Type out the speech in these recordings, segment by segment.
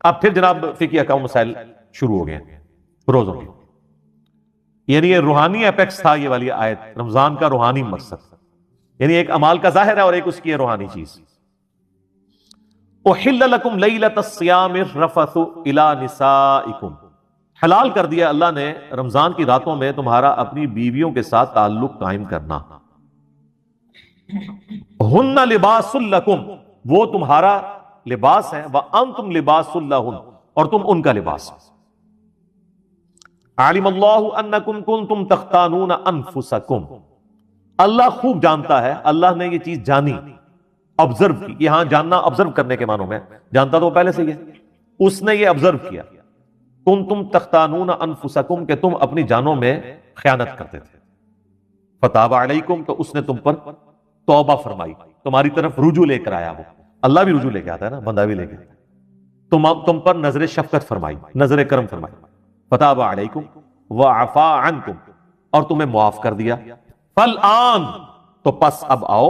اب پھر جناب فقہی احکام مسائل شروع ہو گئے روزوں کے، یعنی یہ روحانی اپیکس تھا یہ والی آیت، رمضان کا روحانی مقصد، یعنی ایک اعمال کا ظاہر ہے اور ایک اس کی روحانی چیز۔ احل لکم لیلۃ الصیام الرفث الی نسائکم، حلال کر دیا اللہ نے رمضان کی راتوں میں تمہارا اپنی بیویوں کے ساتھ تعلق قائم کرنا۔ ہن لباس لکم، وہ تمہارا لباس ہے، وانتم لباس لہن، اور تم ان کا لباس۔ علم اللہ انکم کنتم تختانون انفسکم، اللہ خوب جانتا ہے، اللہ نے یہ چیز جانی، آبزرو کی، یہاں جاننا آبزرو کرنے کے معنوں میں، جانتا تو وہ پہلے سے ہی ہے، اس نے یہ آبزرو کیا، کنتم تختانون انفسکم، کہ تم اپنی جانوں میں خیانت کرتے تھے، فتاب علیکم، تو اس نے تم پر توبہ فرمائی، تمہاری طرف رجوع لے کر آیا، وہ اللہ بھی رجوع لے کے آتا ہے نا، بندہ بھی لے کے، تم پر نظر شفقت فرمائی، نظر کرم فرمائی، فتاب علیکم وعفا عنکم، اور تمہیں معاف کر دیا، فالآن، تو پس اب آؤ،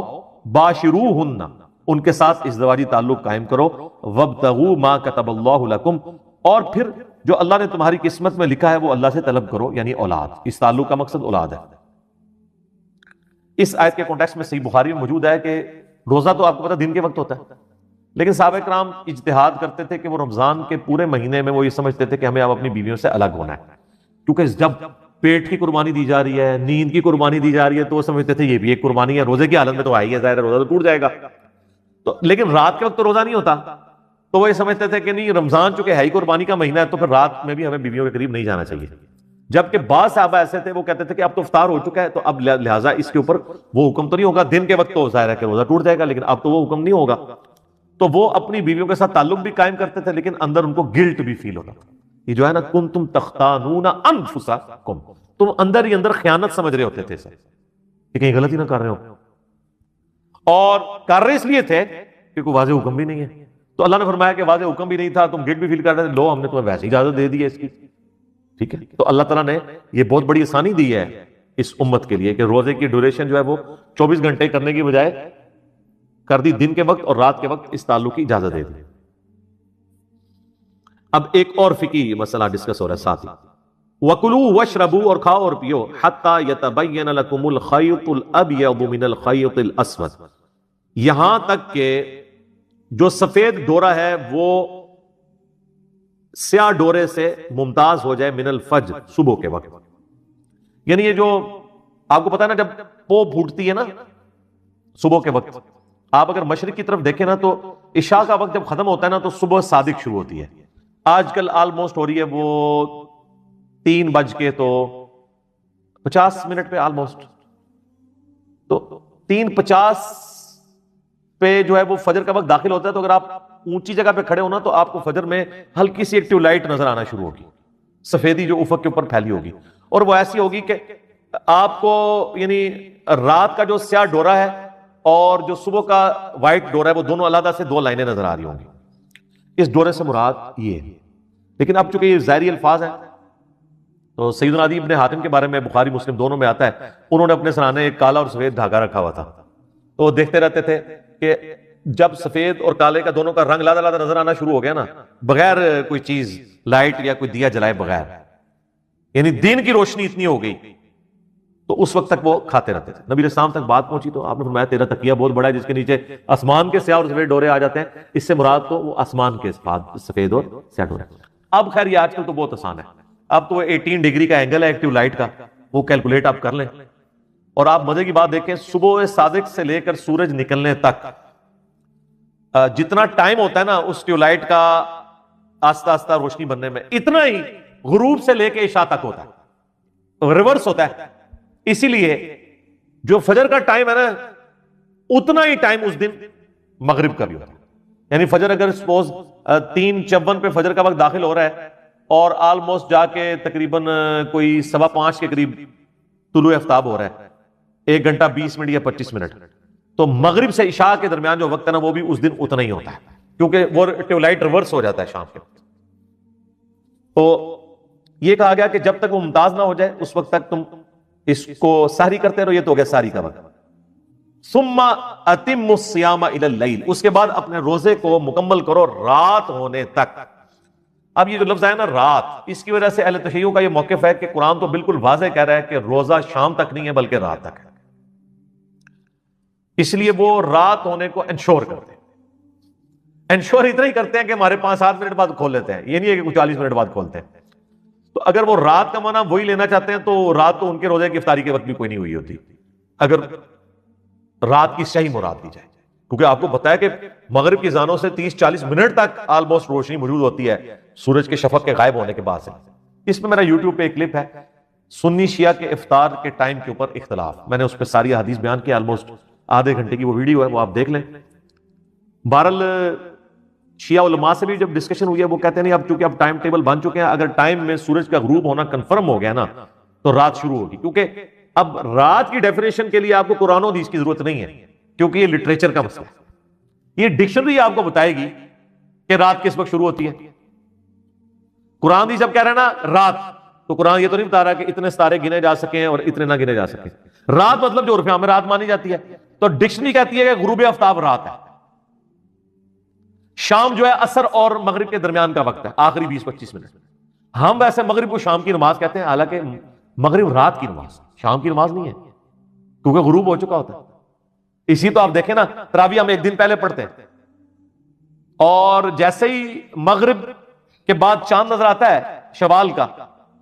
باشروہن، ان کے ساتھ ازدواجی تعلق قائم کرو، وابتغوا ما کتب اللہ لکم، اور پھر جو اللہ نے تمہاری قسمت میں لکھا ہے وہ اللہ سے طلب کرو، یعنی اولاد، اس تعلق کا مقصد اولاد ہے۔ اس آیت کے کانٹیکسٹ میں صحیح بخاری میں موجود ہے کہ روزہ تو آپ کو پتہ دن کے وقت ہوتا ہے، لیکن صحابہ کرام اجتہاد کرتے تھے کہ وہ رمضان کے پورے مہینے میں وہ یہ سمجھتے تھے کہ ہمیں اب اپنی بیویوں سے الگ ہونا ہے، کیونکہ جب پیٹ کی قربانی دی جا رہی ہے، نیند کی قربانی دی جا رہی ہے، تو وہ سمجھتے تھے یہ بھی ایک قربانی ہے، روزے کی حالت میں تو آئی ہے، ظاہر ہے روزہ تو ٹوٹ جائے گا، تو لیکن رات کے وقت تو روزہ نہیں ہوتا، تو وہ یہ سمجھتے تھے کہ نہیں، رمضان چونکہ ہے ہی قربانی کا مہینہ ہے، تو پھر رات میں بھی ہمیں بیویوں کے قریب نہیں جانا چاہیے، جبکہ بعض صحابہ ایسے تھے وہ کہتے تھے کہ اب تو افطار ہو چکا ہے، تو اب لہٰذا اس کے اوپر وہ حکم تو نہیں ہوگا، دن کے وقت تو ظاہر ہے کہ روزہ ٹوٹ جائے گا، لیکن اب تو وہ حکم نہیں ہوگا، تو وہ اپنی بیویوں کے ساتھ تعلق بھی قائم کرتے تھے، لیکن اندر ان کو گلٹ بھی فیل ہوتا تھا، یہ جو ہے نا کنتم تختانون انفسکم، تم اندر ہی اندر خیانت سمجھ رہے ہوتے تھے کہ کہیں غلطی نہ کر رہے ہو، اور کر رہے اس لیے تھے کہ کوئی واضح حکم بھی نہیں ہے، تو اللہ نے فرمایا کہ واضح حکم بھی نہیں تھا، تم گلٹ بھی فیل کر رہے تھے، لو ہم نے تمہیں ویسے اجازت دے دی ہے اس کی، ٹھیک ہے، تو اللہ تعالیٰ نے یہ بہت بڑی آسانی دی ہے اس امت کے لیے کہ روزے کی ڈیوریشن جو ہے وہ 24 گھنٹے کرنے کی بجائے کر دی دن کے وقت اور رات کے وقت، اس تعلق کی اجازت دے دی۔ اب ایک اور فقہی مسئلہ ڈسکس ہو رہا ہے ساتھ ہی، وَكُلُوا وَاشْرَبُوا، اور کھاؤ اور پیو، حَتَّى يَتَبَيَّنَ لَكُمُ الْخَيْطُ الْأَبْيَضُ مِنَ الْخَيْطِ الْأَسْوَدِ، یہاں تک کہ جو سفید ڈورا ہے وہ سیاہ ڈورے سے ممتاز ہو جائے، من الفجر، صبح کے وقت، یعنی یہ جو آپ کو پتا ہے نا جب پو پھوٹتی ہے نا صبح کے وقت، آپ اگر مشرق کی طرف دیکھیں نا تو عشاء کا وقت جب ختم ہوتا ہے نا تو صبح صادق شروع ہوتی ہے، آج کل آلموسٹ ہو رہی ہے وہ 3:50 پہ آلموسٹ، تو 3:50 پہ جو ہے وہ فجر کا وقت داخل ہوتا ہے، تو اگر آپ اونچی جگہ پہ کھڑے ہونا تو آپ کو فجر میں ہلکی سی ایک ٹیوب لائٹ نظر آنا شروع ہوگی، سفیدی جو افق کے اوپر پھیلی ہوگی، اور وہ ایسی ہوگی کہ آپ کو یعنی رات کا جو سیاہ ڈورا ہے اور جو صبح کا وائٹ ڈورا ہے وہ دونوں علیحدہ سے دو لائنیں نظر آ رہی ہوں گی، اس ڈورے سے مراد یہ ہے، لیکن اب چونکہ یہ ظاہری الفاظ ہیں تو سیدنا عدی ابن حاتم کے بارے میں بخاری مسلم دونوں میں آتا ہے، انہوں نے اپنے سرانے ایک کالا اور سفید دھاگا رکھا ہوا تھا، تو وہ دیکھتے رہتے تھے کہ جب سفید اور کالے کا دونوں کا رنگ لادا لادا نظر آنا شروع ہو گیا نا، بغیر کوئی چیز لائٹ یا کوئی دیا جلائے بغیر، یعنی دین کی روشنی اتنی ہو گئی، تو اس وقت تک وہ کھاتے رہتے تھے۔ نبی علیہ السلام تک بات پہنچی تو آپ نے فرمایا تیرا تکیہ بہت بڑا ہے جس کے نیچے آسمان کے سیاہ اور سفید ڈورے آ جاتے ہیں، اس سے مراد تو وہ آسمان کے سفید اور سیاہ ڈورے۔ اب خیر یہ آج کل تو بہت آسان ہے، اب تو 18 ڈگری کا اینگل ہے ایکٹیو لائٹ کا، وہ کیلکولیٹ آپ کر لیں، اور آپ مزے کی بات دیکھیں صبح صادق سے لے کر سورج نکلنے تک جتنا ٹائم ہوتا ہے نا اس ٹیوب لائٹ کا آستہ آستہ روشنی بننے میں، اتنا ہی غروب سے لے کے عشاء تک ہوتا ہے، ریورس ہوتا ہے، اسی لیے جو فجر کا ٹائم ہے نا اتنا ہی ٹائم اس دن مغرب کا بھی ہوتا ہے، یعنی فجر اگر سپوز 3:54 پہ فجر کا وقت داخل ہو رہا ہے اور آلموسٹ جا کے تقریباً کوئی 5:15 کے قریب طلوع آفتاب ہو رہا ہے، 1 گھنٹہ 20 منٹ یا 25 منٹ، تو مغرب سے عشاء کے درمیان جو وقت ہے نا وہ بھی اس دن اتنا ہی ہوتا ہے، کیونکہ وہ ٹیوب لائٹ ریورس ہو جاتا ہے شام کے وقت۔ تو یہ کہا گیا کہ جب تک وہ ممتاز نہ ہو جائے اس وقت تک تم اس کو سحری کرتے رہو، یہ تو ہو گیا سحری کا وقت۔ ثم اتموا الصیام الی اللیل، اس کے بعد اپنے روزے کو مکمل کرو رات ہونے تک۔ اب یہ جو لفظ ہے نا رات، اس کی وجہ سے اہل تشیع کا یہ موقف ہے کہ قرآن تو بالکل واضح کہہ رہا ہے کہ روزہ شام تک نہیں ہے بلکہ رات تک ہے، اس لیے وہ رات ہونے کو انشور کرتے ہیں. انشور اتنا ہی کرتے ہیں کہ ہمارے 5-7 منٹ بعد کھول لیتے ہیں، یہ نہیں ہے کہ کچھ 40 منٹ بعد کھولتے ہیں. تو اگر وہ رات کا معنی وہی لینا چاہتے ہیں تو رات تو ان کے روزے کی افطاری کے وقت بھی کوئی نہیں ہوئی ہوتی اگر رات کی صحیح مراد دی جائے، کیونکہ آپ کو پتا ہے کہ مغرب کی اذانوں سے 30-40 منٹ تک آلموسٹ روشنی موجود ہوتی ہے سورج کے شفق کے غائب ہونے کے بعد سے. اس پہ میرا یوٹیوب پہ ایک کلپ ہے سنی شیعہ کے افطار کے ٹائم کے اوپر اختلاف، میں نے اس پہ ساری حدیث بیان کی، آلموسٹ آدھے گھنٹے کی وہ ویڈیو ہے، وہ آپ دیکھ لیں. بہرحال شیعہ علماء سے بھی جب ڈسکشن ہوئی ہے وہ کہتے ہیں نہیں اب چونکہ اب ٹائم ٹیبل بن چکے ہیں، اگر ٹائم میں سورج کا غروب ہونا کنفرم ہو گیا نا تو رات شروع ہوگی، کیونکہ اب رات کی ڈیفینیشن کے لیے آپ کو قرآن و حدیث کی ضرورت نہیں ہے کیونکہ یہ لٹریچر کا مسئلہ ہے. یہ ڈکشنری آپ کو بتائے گی کہ رات کس وقت شروع ہوتی ہے. قرآن حدیث جب کہہ رہے ہیں نا رات، تو قرآن یہ تو نہیں بتا رہا کہ اتنے ستارے گنے جا سکیں اور اتنے نہ گنے جا سکیں. رات مطلب جو عرف عام میں رات مانی جاتی ہے، تو ڈکشنری کہتی ہے کہ غروب آفتاب رات ہے. شام جو ہے عصر اور مغرب کے درمیان کا وقت ہے، آخری 20-25 منٹ. ہم ویسے مغرب کو شام کی نماز کہتے ہیں، حالانکہ مغرب رات کی نماز، شام کی نماز نہیں ہے کیونکہ غروب ہو چکا ہوتا ہے. اسی تو آپ دیکھیں نا تراویح ہم ایک دن پہلے پڑھتے ہیں اور جیسے ہی مغرب کے بعد چاند نظر آتا ہے شوال کا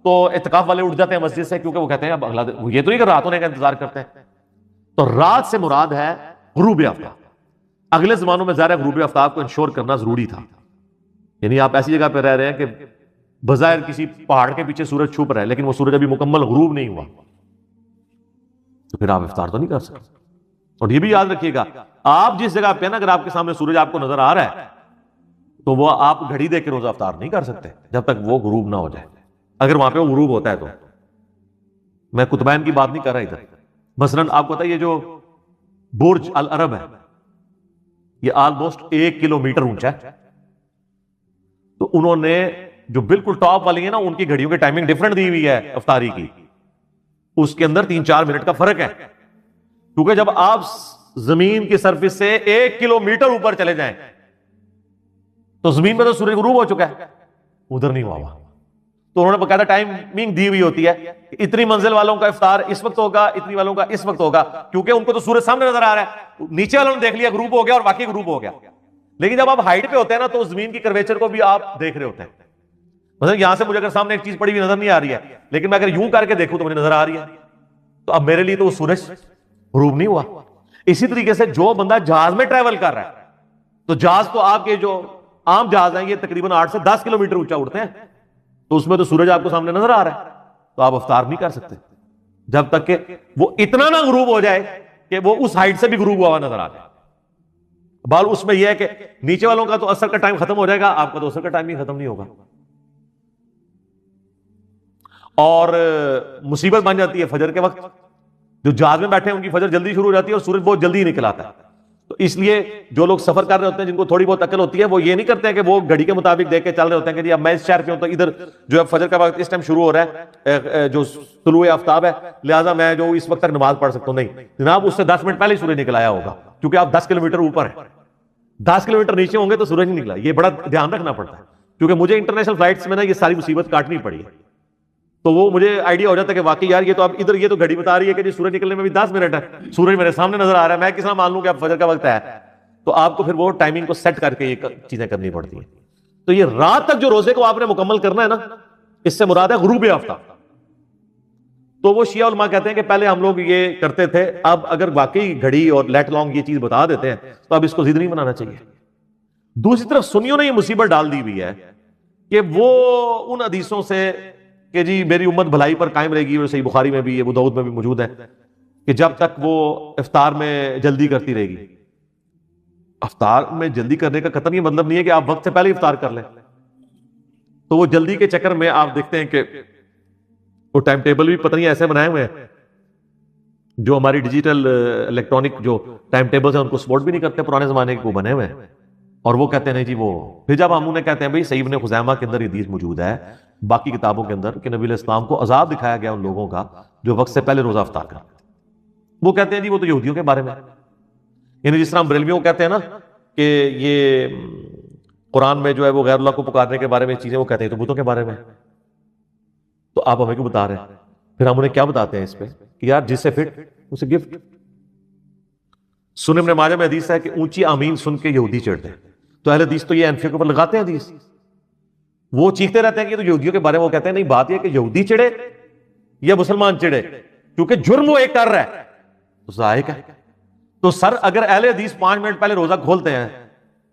تو اعتکاف والے اٹھ جاتے ہیں مسجد سے، کیونکہ وہ کہتے ہیں اب اگلا دن، یہ تو نہیں کہ رات ہونے کا انتظار کرتے ہیں. تو رات سے مراد ہے غروب آفتاب. اگلے زمانوں میں ظاہر غروب آفتاب کو انشور کرنا ضروری تھا، یعنی آپ ایسی جگہ پہ رہ رہے ہیں کہ بظاہر کسی پہاڑ کے پیچھے سورج چھپ رہا ہے لیکن وہ سورج ابھی مکمل غروب نہیں ہوا، تو پھر آپ افطار تو نہیں کر سکتے. اور یہ بھی یاد رکھیے گا آپ جس جگہ پہ نا اگر آپ کے سامنے سورج آپ کو نظر آ رہا ہے تو وہ آپ گھڑی دے کے روزہ افطار نہیں کر سکتے جب تک وہ غروب نہ ہو جائے. اگر وہاں پہ وہ غروب ہوتا ہے تو میں قطبین کی بات نہیں کر رہا ادھر. مثلا آپ کو پتا ہے یہ جو برج العرب ہے یہ آلموسٹ 1 کلومیٹر اونچا ہے، تو انہوں نے جو بالکل ٹاپ والی ہے نا ان کی گھڑیوں کی ٹائمنگ ڈیفرنٹ دی ہوئی ہے افطاری کی، اس کے اندر 3-4 منٹ کا فرق ہے. کیونکہ جب آپ زمین کی سرفس سے 1 کلومیٹر اوپر چلے جائیں تو زمین میں تو سورج غروب ہو چکا ہے، ادھر نہیں ہوا. تو انہوں نے باقاعدہ ٹائمنگ دی ہوئی ہوتی ہے کہ اتنی منزل والوں کا افطار اس وقت ہوگا، اتنی والوں کا اس وقت ہوگا، کیونکہ ان کو تو سورج سامنے نظر آ رہا ہے. نیچے والوں نے دیکھ لیا غروب ہو گیا اور واقعی غروب ہو گیا، لیکن جب آپ ہائٹ پہ ہوتے ہیں نا تو زمین کی کرویچر کو بھی آپ دیکھ رہے ہوتے ہیں. مثلا یہاں سے مجھے اگر سامنے ایک چیز پڑی ہوئی نظر نہیں آ رہی ہے لیکن میں اگر یوں کر کے دیکھوں تو مجھے نظر آ رہی ہے، تو اب میرے لیے تو وہ سورج غروب نہیں ہوا. اسی طریقے سے جو بندہ جہاز میں ٹریول کر رہا ہے تو جہاز تو آپ کے جو عام جہاز ہیں یہ تقریباً 8 سے 10 کلومیٹر اونچا اڑتے ہیں، تو اس میں تو سورج آپ کو سامنے نظر آ رہا ہے، تو آپ افطار نہیں کر سکتے جب تک کہ وہ اتنا نہ غروب ہو جائے کہ وہ اس ہائٹ سے بھی غروب ہوا نظر آ جائے. بال اس میں یہ ہے کہ نیچے والوں کا تو عصر کا ٹائم ختم ہو جائے گا، آپ کا تو عصر کا ٹائم ہی ختم نہیں ہوگا. اور مصیبت بن جاتی ہے فجر کے وقت، جو جہاز میں بیٹھے ہیں ان کی فجر جلدی شروع ہو جاتی ہے اور سورج بہت جلدی ہی نکل آتا ہے. تو اس لیے جو لوگ سفر کر رہے ہوتے ہیں جن کو تھوڑی بہت عقل ہوتی ہے وہ یہ نہیں کرتے ہیں کہ وہ گھڑی کے مطابق دیکھ کے چل رہے ہوتے ہیں کہ جی اب میں اس شہر پہ ہوں تو ادھر جو ہے فجر کا وقت اس ٹائم شروع ہو رہا ہے جو طلوع آفتاب ہے لہٰذا میں جو اس وقت تک نماز پڑھ سکتا ہوں. نہیں جناب، اس سے 10 منٹ پہلے سورج نکل آیا ہوگا کیونکہ آپ 10 کلومیٹر اوپر ہیں. 10 کلومیٹر نیچے ہوں گے تو سورج نہیں نکلا. یہ بڑا دھیان رکھنا پڑتا ہے کیونکہ مجھے انٹرنیشنل فلائٹس میں نا یہ ساری مصیبت کاٹنی پڑی ہے، تو وہ مجھے آئیڈیا ہو جاتا ہے کہ واقعی یار یہ تو اب ادھر یہ تو گھڑی بتا رہی ہے کہ جی سورج نکلنے میں بھی 10 منٹ ہے، سورج میرے سامنے نظر آ رہا ہے، میں کس طرح مان لوں کہ اب فجر کا وقت ہے. تو آپ کو پھر وہ ٹائمنگ کو سیٹ کر کے یہ چیزیں کرنی پڑتی ہیں. تو یہ رات تک جو روزے کو آپ نے مکمل کرنا ہے نا اس سے مراد ہے غروب آفتاب. تو وہ شیعہ علماء کہتے ہیں کہ پہلے ہم لوگ یہ کرتے تھے، اب اگر واقعی گھڑی اور لیٹ لانگ یہ چیز بتا دیتے ہیں تو اب اس کو ضد نہیں بنانا چاہیے. دوسری طرف سنیوں نے یہ مصیبت ڈال دی ہوئی ہے کہ وہ ان حدیثوں سے کہ جی میری امت بھلائی پر قائم رہے گی، اور صحیح بخاری میں بھی ابو داؤد میں بھی موجود ہے کہ جب تک وہ افطار میں جلدی کرتی رہے گی. افطار میں جلدی کرنے کا قطعاً یہ مطلب نہیں ہے کہ آپ وقت سے پہلے افطار کر لیں. تو وہ جلدی کے چکر میں آپ دیکھتے ہیں کہ وہ ٹائم ٹیبل بھی پتہ نہیں ایسے بنائے ہوئے ہیں جو ہماری ڈیجیٹل الیکٹرانک جو ٹائم ٹیبلز ہیں ان کو سپورٹ بھی نہیں کرتے، پرانے زمانے کے وہ بنے ہوئے ہیں. اور وہ کہتے ہیں نہیں جی وہ پھر جب ہم انہیں کہتے ہیں بھائی صحیح ابن خزیمہ کے اندر یہ حدیث موجود ہے باقی کتابوں کے اندر کہ نبی علیہ السلام کو عذاب دکھایا گیا ان لوگوں کا جو وقت سے پہلے روزہ افطار کرتے تھے. وہ کہتے ہیں جی وہ تو یہودیوں کے بارے میں، یعنی جس طرح بریلویوں کو کہتے ہیں نا کہ یہ قرآن میں جو ہے وہ غیر اللہ کو پکارنے کے بارے میں چیزیں وہ کہتے ہیں تو بتوں کے بارے میں، تو آپ ہمیں کیوں بتا رہے ہیں؟ پھر ہم انہیں کیا بتاتے ہیں اس پہ کہ یار جس سے فٹ اسے گفٹ۔ سنن ابن ماجہ میں حدیث ہے کہ اونچی آمین سن کے یہودی چڑھتے ہیں، تو اہل حدیث تو یہ انفیوں کے اوپر لگاتے ہیں حدیث، وہ چیختے رہتے ہیں کہ تو یہودیوں کے بارے میں وہ کہتے ہیں نہیں، بات یہ کہ یہودی چڑھے یا مسلمان چڑھے، کیونکہ جرم وہ ایک کر رہا ہے تو ذائق ہے۔ تو سر اگر اہل حدیث 5 منٹ پہلے روزہ کھولتے ہیں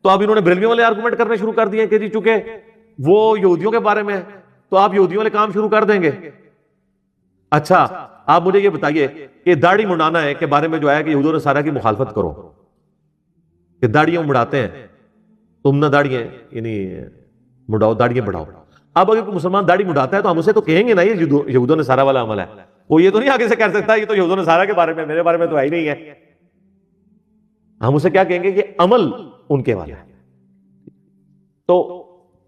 تو اب انہوں نے بریلویوں والے آرگومنٹ کرنے شروع کر دیے کہ جی چونکہ وہ یہودیوں کے بارے میں ہے تو آپ یہودیوں والے کام شروع کر دیں گے۔ اچھا آپ مجھے یہ بتائیے کہ داڑھی منڈانا ہے کے بارے میں جو ہے کہ یہود و نصارہ کی مخالفت کرو کہ داڑیاں مڑاتے ہیں، تم نہ داڑیاں یعنی مڑاؤ، داڑیاں بڑھاؤ۔ اب اگر کوئی مسلمان داڑھی مڑاتا ہے تو ہم اسے تو کہیں گے نا یہ یہود و نصارہ والا عمل ہے، وہ یہ تو نہیں آگے سے کہہ سکتا یہ تو یہود و نصارہ کے بارے میں، میرے بارے میں تو ہے ہی نہیں ہے۔ ہم اسے کیا کہیں گے کہ عمل ان کے والا ہے۔ تو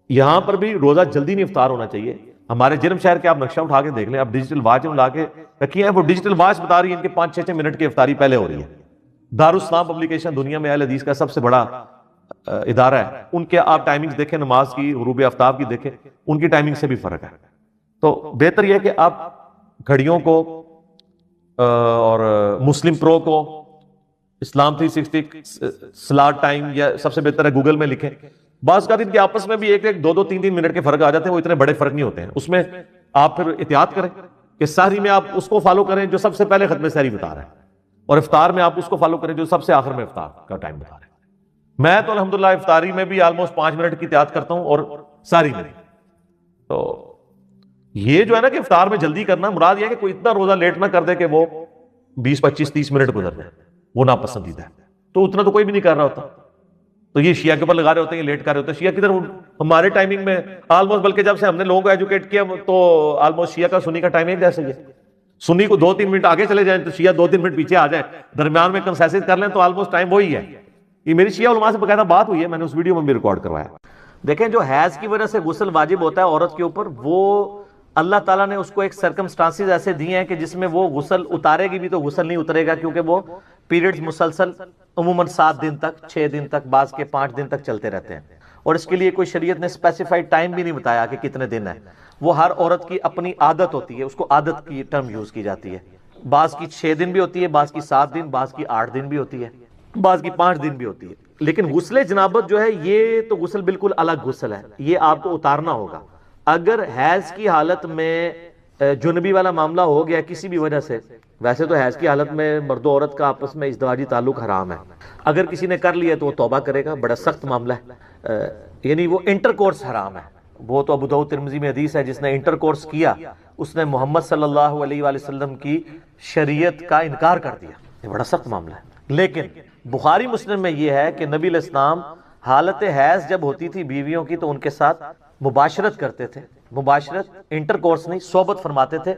یہاں پر بھی روزہ جلدی نہیں افطار ہونا چاہیے۔ ہمارے جرم شہر کے آپ نقشہ اٹھا کے دیکھ لیں، اب ڈیجیٹل واچ لا کے رکھی ہے، وہ ڈیجیٹل واچ بتا رہی ہے ان کے 5-6 منٹ کی افطاری پہلے ہو رہی ہے۔ دارالاسلام پبلیکیشن دنیا میں اہل حدیث کا سب سے بڑا ادارہ ہے، ان کے آپ ٹائمنگ دیکھیں، نماز کی، غروب آفتاب کی دیکھیں، ان کی ٹائمنگ سے بھی فرق ہے۔ تو بہتر یہ ہے کہ آپ گھڑیوں کو اور مسلم پرو کو، اسلام 360 سلاٹ ٹائم، یا سب سے بہتر ہے گوگل میں لکھیں۔ بعض کا دن کے آپس میں بھی 1-1 2-2 3-3 منٹ کے فرق آ جاتے ہیں، وہ اتنے بڑے فرق نہیں ہوتے ہیں، اس میں آپ پھر احتیاط کریں کہ سحری میں آپ اس کو فالو کریں جو سب سے پہلے ختم سحری بتا رہے ہیں، اور افطار میں آپ اس کو فالو کریں جو سب سے آخر میں افطار کا ٹائم بتا رہے ہیں۔ میں تو الحمدللہ افطاری میں بھی آلموسٹ 5 منٹ کی احتیاط کرتا ہوں، اور سحری میں۔ تو یہ جو ہے نا کہ افطار میں جلدی کرنا، مراد یہ ہے کہ کوئی اتنا روزہ لیٹ نہ کر دے کہ وہ 20-25-30 منٹ گزر جائے، وہ ناپسندیدہ ہے۔ تو اتنا تو کوئی بھی نہیں کر رہا ہوتا، تو یہ شیعہ کے اوپر لگا رہے ہوتے ہیں، یہ لیٹ کر رہے ہوتے ہیں۔ شیعہ کدھر، ہمارے ٹائمنگ میں آلموسٹ، بلکہ جب سے ہم نے لوگوں کو ایجوکیٹ کیا تو آلموسٹ شیعہ کا سنی کا ٹائم ایک جیسا ہی ہے۔ سنی کو 2-3 منٹ آگے چلے جائیں تو شیعہ 2-3 منٹ پیچھے آ جائیں، درمیان میں کنسیسز کر لیں تو آلموسٹ ٹائم وہی ہے۔ یہ میری شیعہ علماء سے باقاعدہ بات ہوئی ہے، میں نے اس ویڈیو میں بھی ریکارڈ کروایا۔ دیکھیں جو حیض کی وجہ سے غسل واجب ہوتا ہے عورت کے اوپر، وہ اللہ تعالیٰ نے اس کو ایک سرکمسٹانسز ایسے دیے ہیں کہ جس میں وہ غسل اتارے گی بھی تو غسل نہیں اترے گا، کیونکہ وہ پیریڈز مسلسل عموماً 7 دن تک، 6 دن تک، بعض کے 5 دن تک چلتے رہتے ہیں، اور اس کے لیے کوئی شریعت نے اسپیسیفائڈ ٹائم بھی نہیں بتایا کہ کتنے دن ہے۔ وہ ہر عورت کی اپنی عادت ہوتی ہے، اس کو عادت کی ٹرم یوز کی جاتی ہے، بعض کی 6 دن بھی ہوتی ہے، بعض کی 7 دن، بعض کی 8 دن بھی ہوتی ہے، بعض کی 5 دن بھی ہوتی ہے۔ لیکن غسل جنابت جو ہے یہ تو غسل بالکل الگ غسل ہے، یہ آپ کو اتارنا ہوگا۔ اگر حیض کی حالت میں جنبی والا معاملہ ہو گیا کسی بھی وجہ سے، ویسے تو حیض کی حالت میں مرد و عورت کا آپس میں ازدواجی تعلق حرام ہے، اگر کسی نے کر لیا تو وہ توبہ کرے گا، بڑا سخت معاملہ ہے، یعنی وہ انٹر کورس حرام ہے۔ وہ تو ابو داؤد ترمذی میں حدیث ہے، جس نے انٹر کورس کیا اس نے محمد صلی اللہ علیہ وآلہ وسلم کی شریعت کا انکار کر دیا، یہ بڑا سخت معاملہ ہے۔ لیکن بخاری مسلم میں یہ ہے کہ نبی علیہ السلام حالت حیض جب ہوتی تھی بیویوں کی تو ان کے ساتھ مباشرت کرتے تھے، مباشرت انٹر کورس نہیں، صحبت فرماتے تھے،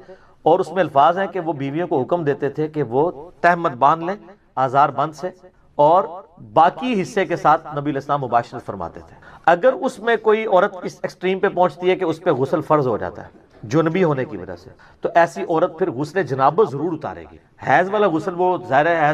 اور اس میں الفاظ ہیں کہ وہ بیویوں کو حکم دیتے تھے کہ وہ تہمت باندھ لیں آزار بند سے، اور باقی حصے کے ساتھ نبی علیہ السلام مباشرت فرماتے تھے۔ اگر اس میں کوئی عورت اس ایکسٹریم پہ پہنچتی ہے کہ اس پہ غسل فرض ہو جاتا ہے جنبی ہونے کی وجہ سے، تو ایسی عورت پھر غسل جنابت ضرور اتارے گی۔ حیض والا غسل وہ ظاہر ہے،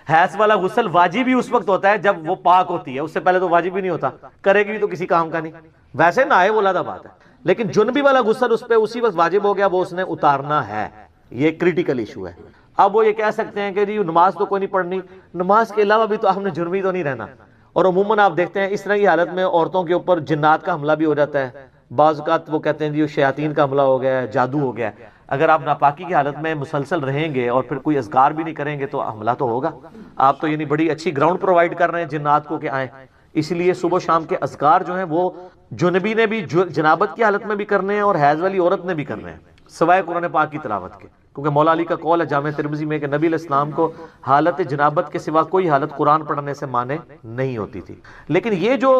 حیض والا غسل واجب ہی اس وقت ہوتا ہے جب وہ پاک ہوتی ہے، اس سے پہلے تو واجب ہی نہیں ہوتا، کرے گی تو کسی کام کا نہیں، ویسے نہ آئے وہ علیحدہ بات ہے، لیکن جنبی والا غسل اس پہ اسی وقت واجب ہو گیا، وہ اس نے اتارنا ہے، یہ کریٹیکل ایشو ہے۔ اب وہ یہ کہہ سکتے ہیں کہ جی نماز تو کوئی نہیں پڑھنی، نماز کے علاوہ بھی تو ہم نے جنبی تو نہیں رہنا، اور عموماً آپ دیکھتے ہیں اس طرح کی حالت میں عورتوں کے اوپر جنات کا حملہ بھی ہو جاتا ہے، بعض اوقات وہ کہتے ہیں جی شیاطین کا حملہ ہو گیا ہے، جادو ہو گیا ہے۔ اگر آپ ناپاکی کی حالت میں مسلسل رہیں گے اور پھر کوئی اذکار بھی نہیں کریں گے تو حملہ تو ہوگا۔ آپ تو یعنی بڑی اچھی گراؤنڈ پرووائڈ کر رہے ہیں جنات کو کہ آئیں، اس لیے صبح و شام کے اذکار جو ہیں وہ جنبی نے بھی جنابت کی حالت میں بھی کرنے ہیں اور حیض والی عورت نے بھی کرنے ہیں، سوائے قرآن پاک کی تلاوت کے، کیونکہ مولا علی کا قول ہے جامع ترمذی میں کہ نبی علیہ السلام کو حالت جنابت کے سوا کوئی حالت قرآن پڑھنے سے مانے نہیں ہوتی تھی۔ لیکن یہ جو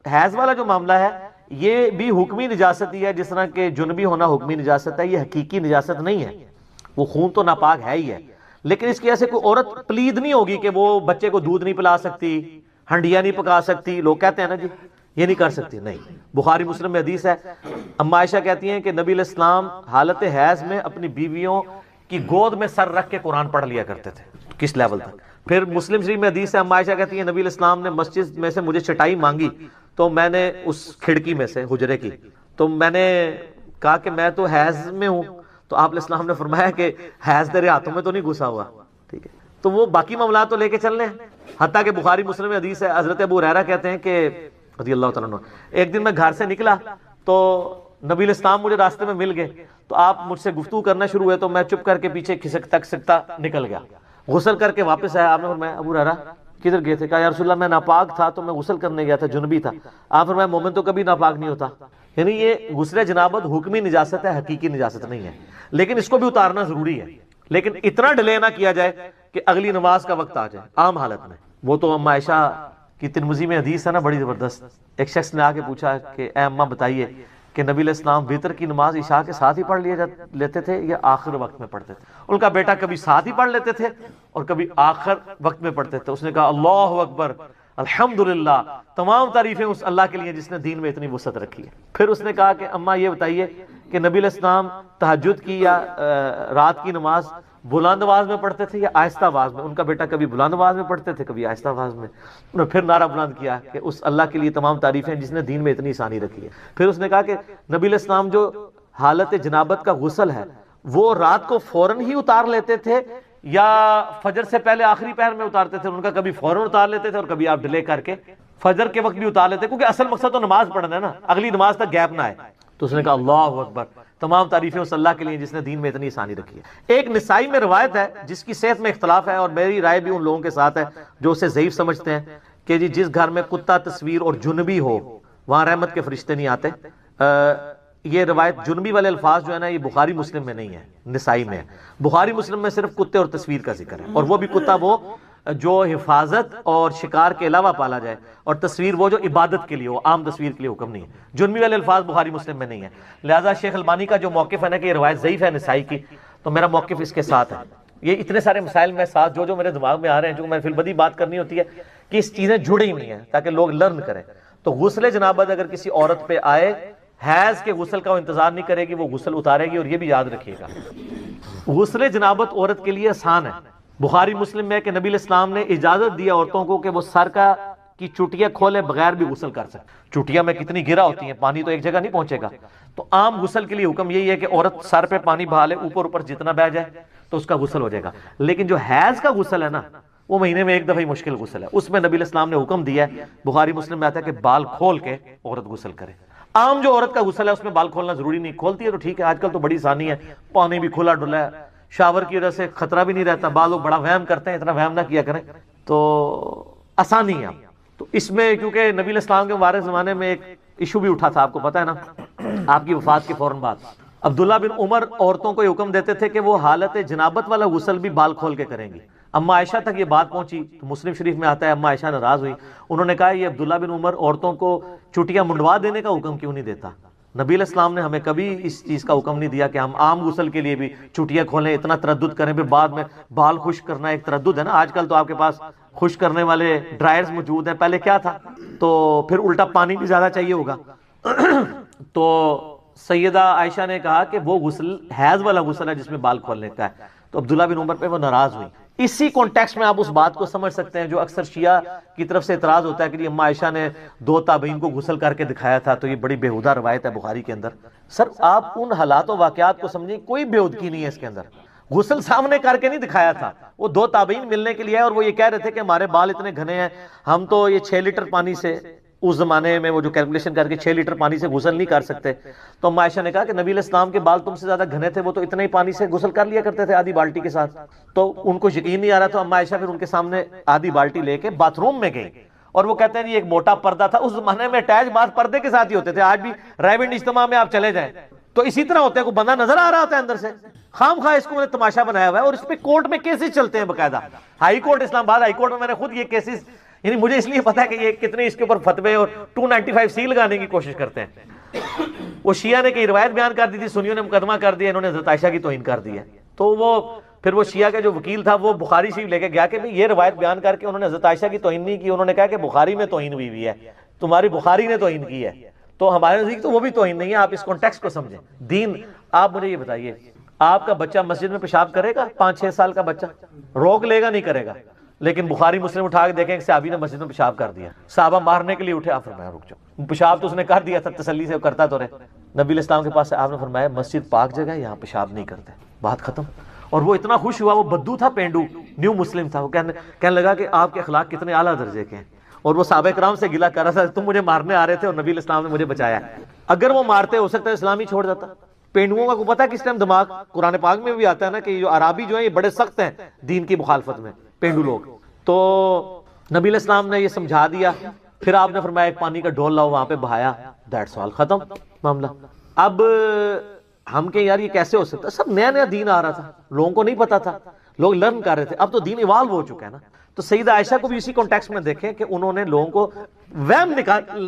حیض والا جو معاملہ ہے یہ بھی حکمی نجاست ہی ہے، جس طرح کہ جنبی ہونا حکمی نجاست ہے، یہ حقیقی نجاست نہیں ہے، وہ خون تو ناپاک ہے ہی ہے، لیکن اس کی ایسے کوئی عورت پلید نہیں ہوگی کہ وہ بچے کو دودھ نہیں پلا سکتی، ہنڈیاں نہیں پکا سکتی، لوگ کہتے ہیں نا جی یہ نہیں کر سکتی، نہیں۔ بخاری مسلم میں حدیث ہے، اما عائشہ کہتی ہیں کہ نبی علیہ السلام حالت حیض میں اپنی بیویوں کی گود میں سر رکھ کے قرآن پڑھ لیا کرتے تھے، کس لیول تک۔ پھر مسلم شریف میں حدیث ہے، اما عائشہ کہتی ہیں نبی علیہ السلام نے مسجد میں سے مجھے چٹائی مانگی تو میں نے اس کھڑکی میں سے حجرے کی تو میں نے کہا کہ میں تو حیض میں ہوں، تو آپ علیہ السلام نے فرمایا کہ حیض تیرے ہاتھوں میں تو نہیں گھسا ہوا، ٹھیک ہے، تو وہ باقی معاملات تو لے کے چلنے ہیں، حتیٰ کہ بخاری مسلم میں حدیث ہے، حضرت ابو ہریرہ کہتے ہیں کہ رضی اللہ تعالیٰ عنہ، ایک دن میں گھر سے نکلا تو نبی علیہ السلام مجھے راستے میں مل گئے، تو آپ مجھ سے گفتگو کرنا شروع ہوئے تو میں چپ کر کے پیچھے کھسکتا نکل گیا، غسل کر کے واپس آیا، آپ نے فرمایا ابو ہریرہ کدھر گئے تھے؟ کہا یا رسول اللہ میں ناپاک تھا تو میں غسل کرنے گیا تھا، جنبی تھا۔ آپ فرمایا مومن تو کبھی ناپاک نہیں ہوتا، یعنی یہ غسل جنابت حکمی نجاست ہے، حقیقی نجاست نہیں ہے، لیکن اس کو بھی اتارنا ضروری ہے، لیکن اتنا ڈیلے نہ کیا جائے کہ اگلی نماز کا وقت آ جائے عام حالت میں۔ وہ تو اما عائشہ کی ترمذی میں حدیث ہے نا بڑی زبردست، ایک شخص نے آ کے پوچھا کہ اے اماں بتائیے کہ نبی علیہ السلام وتر کی نماز عشاء کے ساتھ ہی پڑھ لیتے تھے یا آخر وقت میں پڑھتے تھے؟ ان کا بیٹا کبھی ساتھ ہی پڑھ لیتے تھے اور کبھی آخر وقت میں پڑھتے تھے۔ اس نے کہا اللہ اکبر الحمدللہ، تمام تعریفیں اس اللہ کے لیے جس نے دین میں اتنی وسعت رکھی ہے۔ پھر اس نے کہا کہ اماں یہ بتائیے کہ نبی علیہ السلام تہجد کی یا رات کی نماز بلند آواز میں پڑھتے تھے یا آہستہ آواز میں؟ ان کا بیٹا کبھی بلند آواز میں پڑھتے تھے کبھی آہستہ آواز میں۔ انہوں نے پھر نعرہ بلند کیا کہ اس اللہ کے لیے تمام تعریفیں جس نے دین میں اتنی آسانی رکھی ہے۔ پھر اس نے کہا کہ نبی علیہ السلام جو حالت جنابت کا غسل ہے وہ رات کو فوراً ہی اتار لیتے تھے یا فجر سے پہلے آخری پہر میں اتارتے تھے؟ ان کا کبھی فوراً اتار لیتے تھے اور کبھی آپ ڈیلے کر کے فجر کے وقت بھی اتار لیتے، کیونکہ اصل مقصد تو نماز پڑھنا ہے نا، اگلی نماز تک گیپ نہ آئے۔ تو اس نے کہا اللہ اکبر، تمام تعریفیں اس اللہ کے لیے جس نے دین میں اتنی آسانی رکھی ہے۔ ایک نسائی میں روایت ہے جس کی صحت میں اختلاف ہے، اور میری رائے بھی ان لوگوں کے ساتھ ہے جو اسے ضعیف سمجھتے ہیں، کہ جی جس گھر میں کتا تصویر اور جنبی ہو وہاں رحمت کے فرشتے نہیں آتے۔ یہ روایت جنبی والے الفاظ جو ہے نا یہ بخاری مسلم میں نہیں ہے، نسائی میں ہے۔ بخاری مسلم میں صرف کتے اور تصویر کا ذکر ہے، اور وہ بھی کتا وہ جو حفاظت اور شکار کے علاوہ پالا جائے، اور تصویر وہ جو عبادت کے لیے ہو، عام تصویر کے لیے حکم نہیں ہے۔ جنبی والے الفاظ بخاری مسلم میں نہیں ہے، لہٰذا شیخ البانی کا جو موقف ہے نا کہ یہ روایت ضعیف ہے نسائی کی، تو میرا موقف اس کے ساتھ ہے۔ یہ اتنے سارے مسائل میں ساتھ جو میرے دماغ میں آ رہے ہیں، جو میں فی البدی بات کرنی ہوتی ہے کہ اس چیزیں جڑی ہوئی ہیں تاکہ لوگ لرن کریں۔ تو غسل جنابت اگر کسی عورت پہ آئے، حیض کے غسل کا وہ انتظار نہیں کرے گی، وہ غسل اتارے گی، اور یہ بھی یاد رکھیے گا غسل جنابت عورت کے لیے آسان ہے۔ بخاری مسلم میں کہ نبی علیہ السلام نے اجازت دیا عورتوں کو کہ وہ سر کی چوٹیاں کھولے بغیر بھی غسل کر سکتے۔ چوٹیاں میں کتنی گرا ہوتی ہیں، پانی تو ایک جگہ نہیں پہنچے گا، تو عام غسل کے لیے حکم یہی ہے کہ عورت سر پہ پانی بہا لے، اوپر جتنا بہ جائے تو اس کا غسل ہو جائے گا۔ لیکن جو حیض کا غسل ہے نا وہ مہینے میں ایک دفعہ ہی مشکل غسل ہے، اس میں نبی علیہ السلام نے حکم دیا ہے، بخاری مسلم میں آتا ہے کہ بال کھول کے عورت غسل کرے۔ عام جو عورت کا غسل ہے اس میں بال کھولنا ضروری نہیں، کھولتی ہے تو ٹھیک ہے، آج کل تو بڑی آسانی ہے، پانی بھی کھلا ڈلا ہے، شاور کی وجہ سے خطرہ بھی نہیں رہتا۔ بعض لوگ بڑا وہم کرتے ہیں، اتنا وہم نہ کیا کریں، تو آسانی ہے۔ تو اس میں کیونکہ نبی علیہ السلام کے مبارک زمانے میں ایک ایشو بھی اٹھا تھا، آپ کو پتہ ہے نا، آپ کی وفات کے فوراً بعد عبداللہ بن عمر عورتوں کو یہ حکم دیتے تھے کہ وہ حالت جنابت والا غسل بھی بال کھول کے کریں گی۔ اما عائشہ تک یہ بات پہنچی تو مسلم شریف میں آتا ہے اما عائشہ ناراض ہوئی، انہوں نے کہا یہ عبداللہ بن عمر عورتوں کو چوٹیاں منڈوا دینے کا حکم کیوں نہیں دیتا؟ نبی علیہ السلام نے ہمیں کبھی اس چیز کا حکم نہیں دیا کہ ہم عام غسل کے لیے بھی چوٹیاں کھولیں، اتنا تردد کریں، پھر بعد میں بال خشک کرنا ایک تردد ہے نا۔ آج کل تو آپ کے پاس خشک کرنے والے ڈرائرز موجود ہیں، پہلے کیا تھا؟ تو پھر الٹا پانی بھی زیادہ چاہیے ہوگا۔ تو سیدہ عائشہ نے کہا کہ وہ غسل حیض والا غسل ہے جس میں بال کھولنے کا ہے، تو عبداللہ بن عمر پہ وہ ناراض ہوئی۔ اسی کانٹیکسٹ میں آپ اس بات کو سمجھ سکتے ہیں جو اکثر شیعہ کی طرف سے اعتراض ہوتا ہے کہ اما عائشہ نے 2 تابعین کو غسل کر کے دکھایا تھا، تو یہ بڑی بےہودہ روایت ہے بخاری کے اندر۔ سر آپ ان حالات و واقعات کو سمجھیں، کوئی بےہودگی نہیں ہے اس کے اندر، غسل سامنے کر کے نہیں دکھایا تھا، وہ 2 تابعین ملنے کے لیے، اور وہ یہ کہہ رہے تھے کہ ہمارے بال اتنے گھنے ہیں، ہم تو یہ 6 لیٹر پانی سے، اس زمانے میں وہ جو کیلکولیشن کر کے 6 لیٹر پانی سے غسل نہیں کر سکتے۔ تو اما عائشہ نے کہا کہ نبی علیہ السلام کے بال تم سے زیادہ گھنے تھے، وہ تو اتنے ہی پانی سے غسل کر لیا کرتے تھے آدھی بالٹی کے ساتھ۔ تو ان کو یقین نہیں آ رہا، تو اما عائشہ پھر ان کے سامنے آدھی بالٹی لے کے باتھ روم میں گئی، اور وہ کہتے ہیں جی ایک موٹا پردہ تھا، اس زمانے میں اٹیچ باتھ پردے کے ساتھ ہی ہوتے تھے، آج بھی رائبنڈ اجتماع میں آپ چلے جائیں تو اسی طرح ہوتے ہیں، کوئی بندہ نظر آ رہا ہوتا ہے اندر سے، خام خواہ اس کو میں نے تماشا بنایا ہوا ہے، اور اس پہ کورٹ میں کیسز چلتے ہیں باقاعدہ، ہائی کورٹ اسلام آباد ہائی کورٹ میں میں نے خود یہ کیسز، یعنی مجھے اس لیے پتا ہے کہ یہ کتنے اس کے اوپر فتوے اور 295 سی لگانے کی کوشش کرتے ہیں۔ وہ شیعہ نے کئی روایت بیان کر دی تھی، سنیوں نے مقدمہ کر دیا، انہوں نے حضرت عائشہ کی توہین کر دی ہے، تو پھر وہ شیعہ کا جو وکیل تھا وہ بخاری شریف لے کے گیا کہ یہ روایت بیان کر کے انہوں نے حضرت عائشہ کی توہین نہیں کی، انہوں نے کہا کہ بخاری میں توہین ہوئی ہے، تمہاری بخاری نے توہین کی ہے، تو ہمارے نزدیک تو وہ بھی توہین نہیں ہے۔ آپ اس کانٹیکسٹ کو سمجھیں دین۔ آپ مجھے یہ بتائیے، آپ کا بچہ مسجد میں پیشاب کرے گا؟ 5-6 سال کا بچہ روک لے گا نہیں کرے گا؟ لیکن بخاری مسلم اٹھا کے دیکھیں کہ صحابی نے مسجد میں پیشاب کر دیا، صحابہ مارنے کے لیے اٹھے، آپ فرمایا رک جاؤ، پیشاب تو اس نے کر دیا تھا، تسلی سے کرتا تو رہے۔ نبی علیہ السلام کے پاس آپ نے فرمایا مسجد پاک جگہ ہے، یہاں پیشاب نہیں کرتے، بات ختم۔ اور وہ اتنا خوش ہوا، وہ بدو تھا، پینڈو نیو مسلم تھا، وہ کہنے لگا کہ آپ کے اخلاق کتنے اعلیٰ درجے کے ہیں، اور وہ صحابہ کرام سے گلہ کر رہا تھا تم مجھے مارنے آ رہے تھے اور نبی علیہ السلام نے مجھے بچایا۔ اگر وہ مارتے ہو سکتا ہے اسلام ہی چھوڑ جاتا۔ پینڈوؤں کا کو پتا ہے کس ٹائم دماغ، قرآن پاک میں بھی آتا ہے نا کہ جو عرابی جو ہیں یہ بڑے سخت ہیں دین کی مخالفت میں، پینڈو لوگ۔ تو نبی علیہ السلام نے یہ سمجھا دیا، پھر آپ نے فرمایا ایک پانی کا ڈھول لاؤ، وہاں پہ بہایا، دیٹس آل، ختم معاملہ۔ اب ہم کہ یار یہ کیسے ہو سکتا ہے، سب نیا نیا دین آ رہا تھا، لوگوں کو نہیں پتا تھا، لوگ لرن کر رہے تھے، اب تو دین ایوالو ہو چکا ہے نا۔ تو سیدہ عائشہ کو بھی اسی کانٹیکسٹ میں دیکھیں کہ انہوں نے لوگوں کو وہم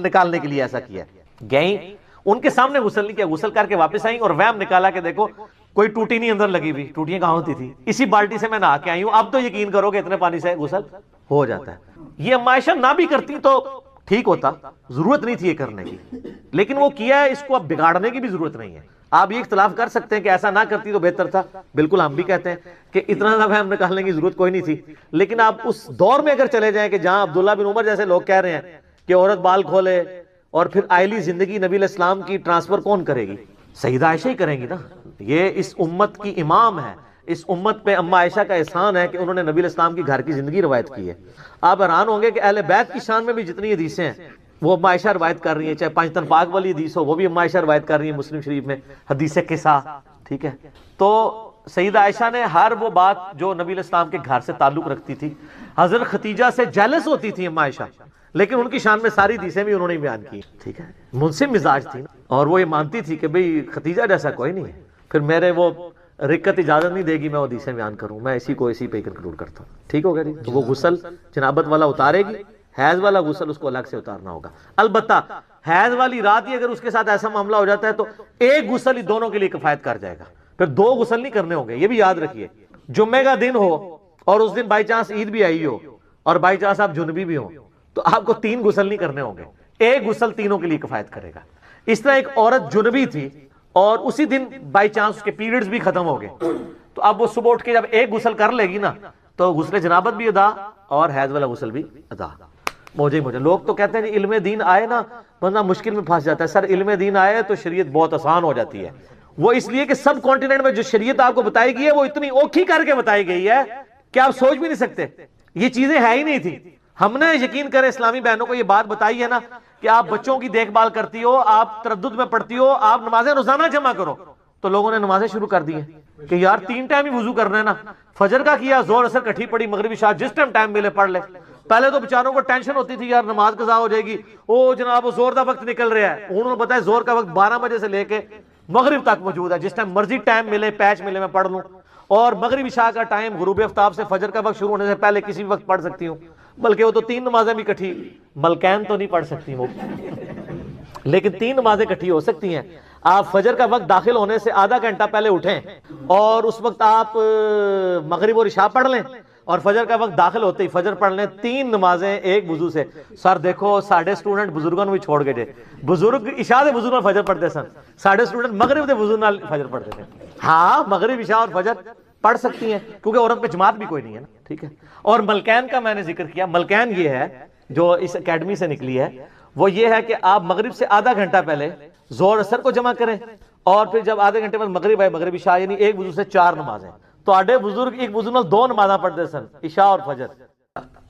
نکالنے کے لیے ایسا کیا، گئیں ان کے سامنے غسل نہیں کیا، غسل کر کے واپس آئیں اور وہم نکالا کہ دیکھو کوئی ٹوٹی نہیں اندر لگی ہوئی، ٹوٹیاں کہاں ہوتی تھی، اسی بالٹی سے میں نہا کے آئی ہوں، اب تو یقین کرو کہ اتنے پانی سے غسل ہو جاتا ہے۔ یہ اما عائشہ نہ بھی کرتی تو ٹھیک ہوتا، ضرورت نہیں تھی یہ کرنے کی، لیکن وہ کیا ہے، اس کو اب بگاڑنے کی بھی ضرورت نہیں ہے۔ آپ یہ اختلاف کر سکتے ہیں کہ ایسا نہ کرتی تو بہتر تھا، بالکل ہم بھی کہتے ہیں کہ اتنا زیادہ ہم نکالنے کی ضرورت کوئی نہیں تھی، لیکن آپ اس دور میں اگر چلے جائیں کہ جہاں عبداللہ بن عمر جیسے لوگ کہہ رہے ہیں کہ عورت بال کھولے اور پھر آئلی زندگی نبی علیہ السلام کی ٹرانسفر کون کرے گی، سیدہ عائشہ ہی کریں گی نا، یہ اس امت کی امام ہے، اس امت پہ اما عائشہ کا احسان ہے کہ انہوں نے نبی علیہ السلام کی گھر کی زندگی روایت کی ہے۔ آپ حیران ہوں گے کہ اہل بیت کی شان میں بھی جتنی حدیثیں ہیں وہ اما عائشہ روایت کر رہی ہیں، چاہے پانچ طاق والی حدیث ہو وہ بھی اما عائشہ روایت کر رہی ہیں مسلم شریف میں، حدیث قصہ، ٹھیک ہے۔ تو سیدہ عائشہ نے ہر وہ بات جو نبی علیہ السلام کے گھر سے تعلق رکھتی تھی، حضرت ختیجہ سے جیلس ہوتی تھی اما عائشہ، لیکن ان کی شان میں ساری حدیثیں بھی انہوں نے بیان کی، ٹھیک ہے، منصف مزاج تھی اور وہ یہ مانتی تھی کہ بھئی ختیجہ جیسا کوئی نہیں ہے، پھر میرے وہ رکت اجازت نہیں دے گی میں وہ حدیثیں بیان کروں، میں اسی کو اسی پہ کنکلوڈ کرتا ہوں، ٹھیک ہوگا جی۔ تو وہ غسل جنابت والا اتارے گی، حیض والا غسل اس کو الگ سے اتارنا ہوگا۔ البتہ حیض والی رات ہی اگر اس کے ساتھ ایسا معاملہ ہو جاتا ہے تو ایک غسل ہی دونوں کے لیے کفایت کر جائے گا، پھر دو غسل نہیں کرنے ہوں گے، یہ بھی یاد رکھیے۔ جمعے کا دن ہو اور اس دن بائی چانس عید بھی آئی ہو اور بائی چانس آپ جنبی بھی ہوں تو آپ کو تین غسل نہیں کرنے ہوں گے، ایک غسل تینوں کے لیے کفایت کرے گا۔ اس طرح ایک عورت جنبی تھی اور اسی دن بائی چانس اس کے پیریڈز بھی ختم ہو گئے تو اب وہ صبح اٹھ کے جب ایک غسل کر لے گی نا تو غسل جنابت بھی ادا اور حیض والا غسل بھی ادا۔ موجے لوگ تو کہتے ہیں علم دین آئے نا بندہ مشکل میں پھنس جاتا ہے، سر علم دین آئے تو شریعت بہت آسان ہو جاتی ہے، وہ اس لیے کہ سب کانٹیننٹ میں جو شریعت آپ کو بتائی گئی ہے وہ اتنی اوکھی کر کے بتائی گئی ہے کہ آپ سوچ بھی نہیں سکتے، یہ چیزیں ہے ہی نہیں تھی۔ ہم نے یقین کرے اسلامی بہنوں کو یہ بات بتائی ہے نا کہ آپ بچوں کی دیکھ بھال کرتی ہو، آپ تردد میں پڑھتی ہو، آپ نمازیں روزانہ جمع کرو، تو لوگوں نے نمازیں شروع کر دی ہیں کہ یار 3 ٹائم ہی وضو کرنا ہے نا، فجر کا کیا، زور اثر کٹھی پڑی، مغربی عشاء جس ٹائم ملے پڑھ لے۔ پہلے تو بیچاروں کو ٹینشن ہوتی تھی یار نماز قضا ہو جائے گی، او جناب وہ زور کا وقت نکل رہا ہے، انہوں نے بتایا زور کا وقت 12 بجے سے لے کے مغرب تک موجود ہے، جس ٹائم مرضی ٹائم ملے پیچ ملے میں پڑھ لوں، اور مغرب عشاء کا ٹائم غروب آفتاب سے فجر کا وقت شروع ہونے سے پہلے کسی بھی وقت پڑھ سکتی ہوں، بلکہ وہ تو 3 نمازیں بھی کٹھی، ملکین تو نہیں پڑھ سکتی وہ، لیکن 3 نمازیں کٹھی ہو سکتی ہیں۔ آپ فجر کا وقت داخل ہونے سے آدھا گھنٹہ پہلے اٹھیں اور اس وقت آپ مغرب اور عشاء پڑھ لیں اور فجر کا وقت داخل ہوتے ہی فجر پڑھ لیں، 3 نمازیں ایک وضو سے۔ سر دیکھو ساڑھے سٹوڈنٹ بزرگوں بھی چھوڑ گئے تھے، بزرگ عشاء دے وضو نال فجر پڑھتے سن، ساڑھے سٹوڈنٹ مغرب دے وضو نال فجر پڑھتے تھے۔ ہاں مغرب عشاء اور فجر پڑھ سکتی ہیں کیونکہ عورت پہ جماعت بھی کوئی نہیں ہے نا، ٹھیک ہے۔ اور ملکین کا میں نے ذکر کیا، ملکین یہ ہے جو اس اکیڈمی سے نکلی ہے، وہ یہ ہے کہ آپ مغرب سے آدھا گھنٹہ پہلے زور اثر کو جمع کریں اور پھر جب آدھے گھنٹے بعد مغرب آئے مغرب عشاء، یعنی ایک وضو سے 4 نمازیں۔ تو آڈے بزرگ ایک وضو نال 2 نمازاں پڑھتے سن، عشاء اور فجر۔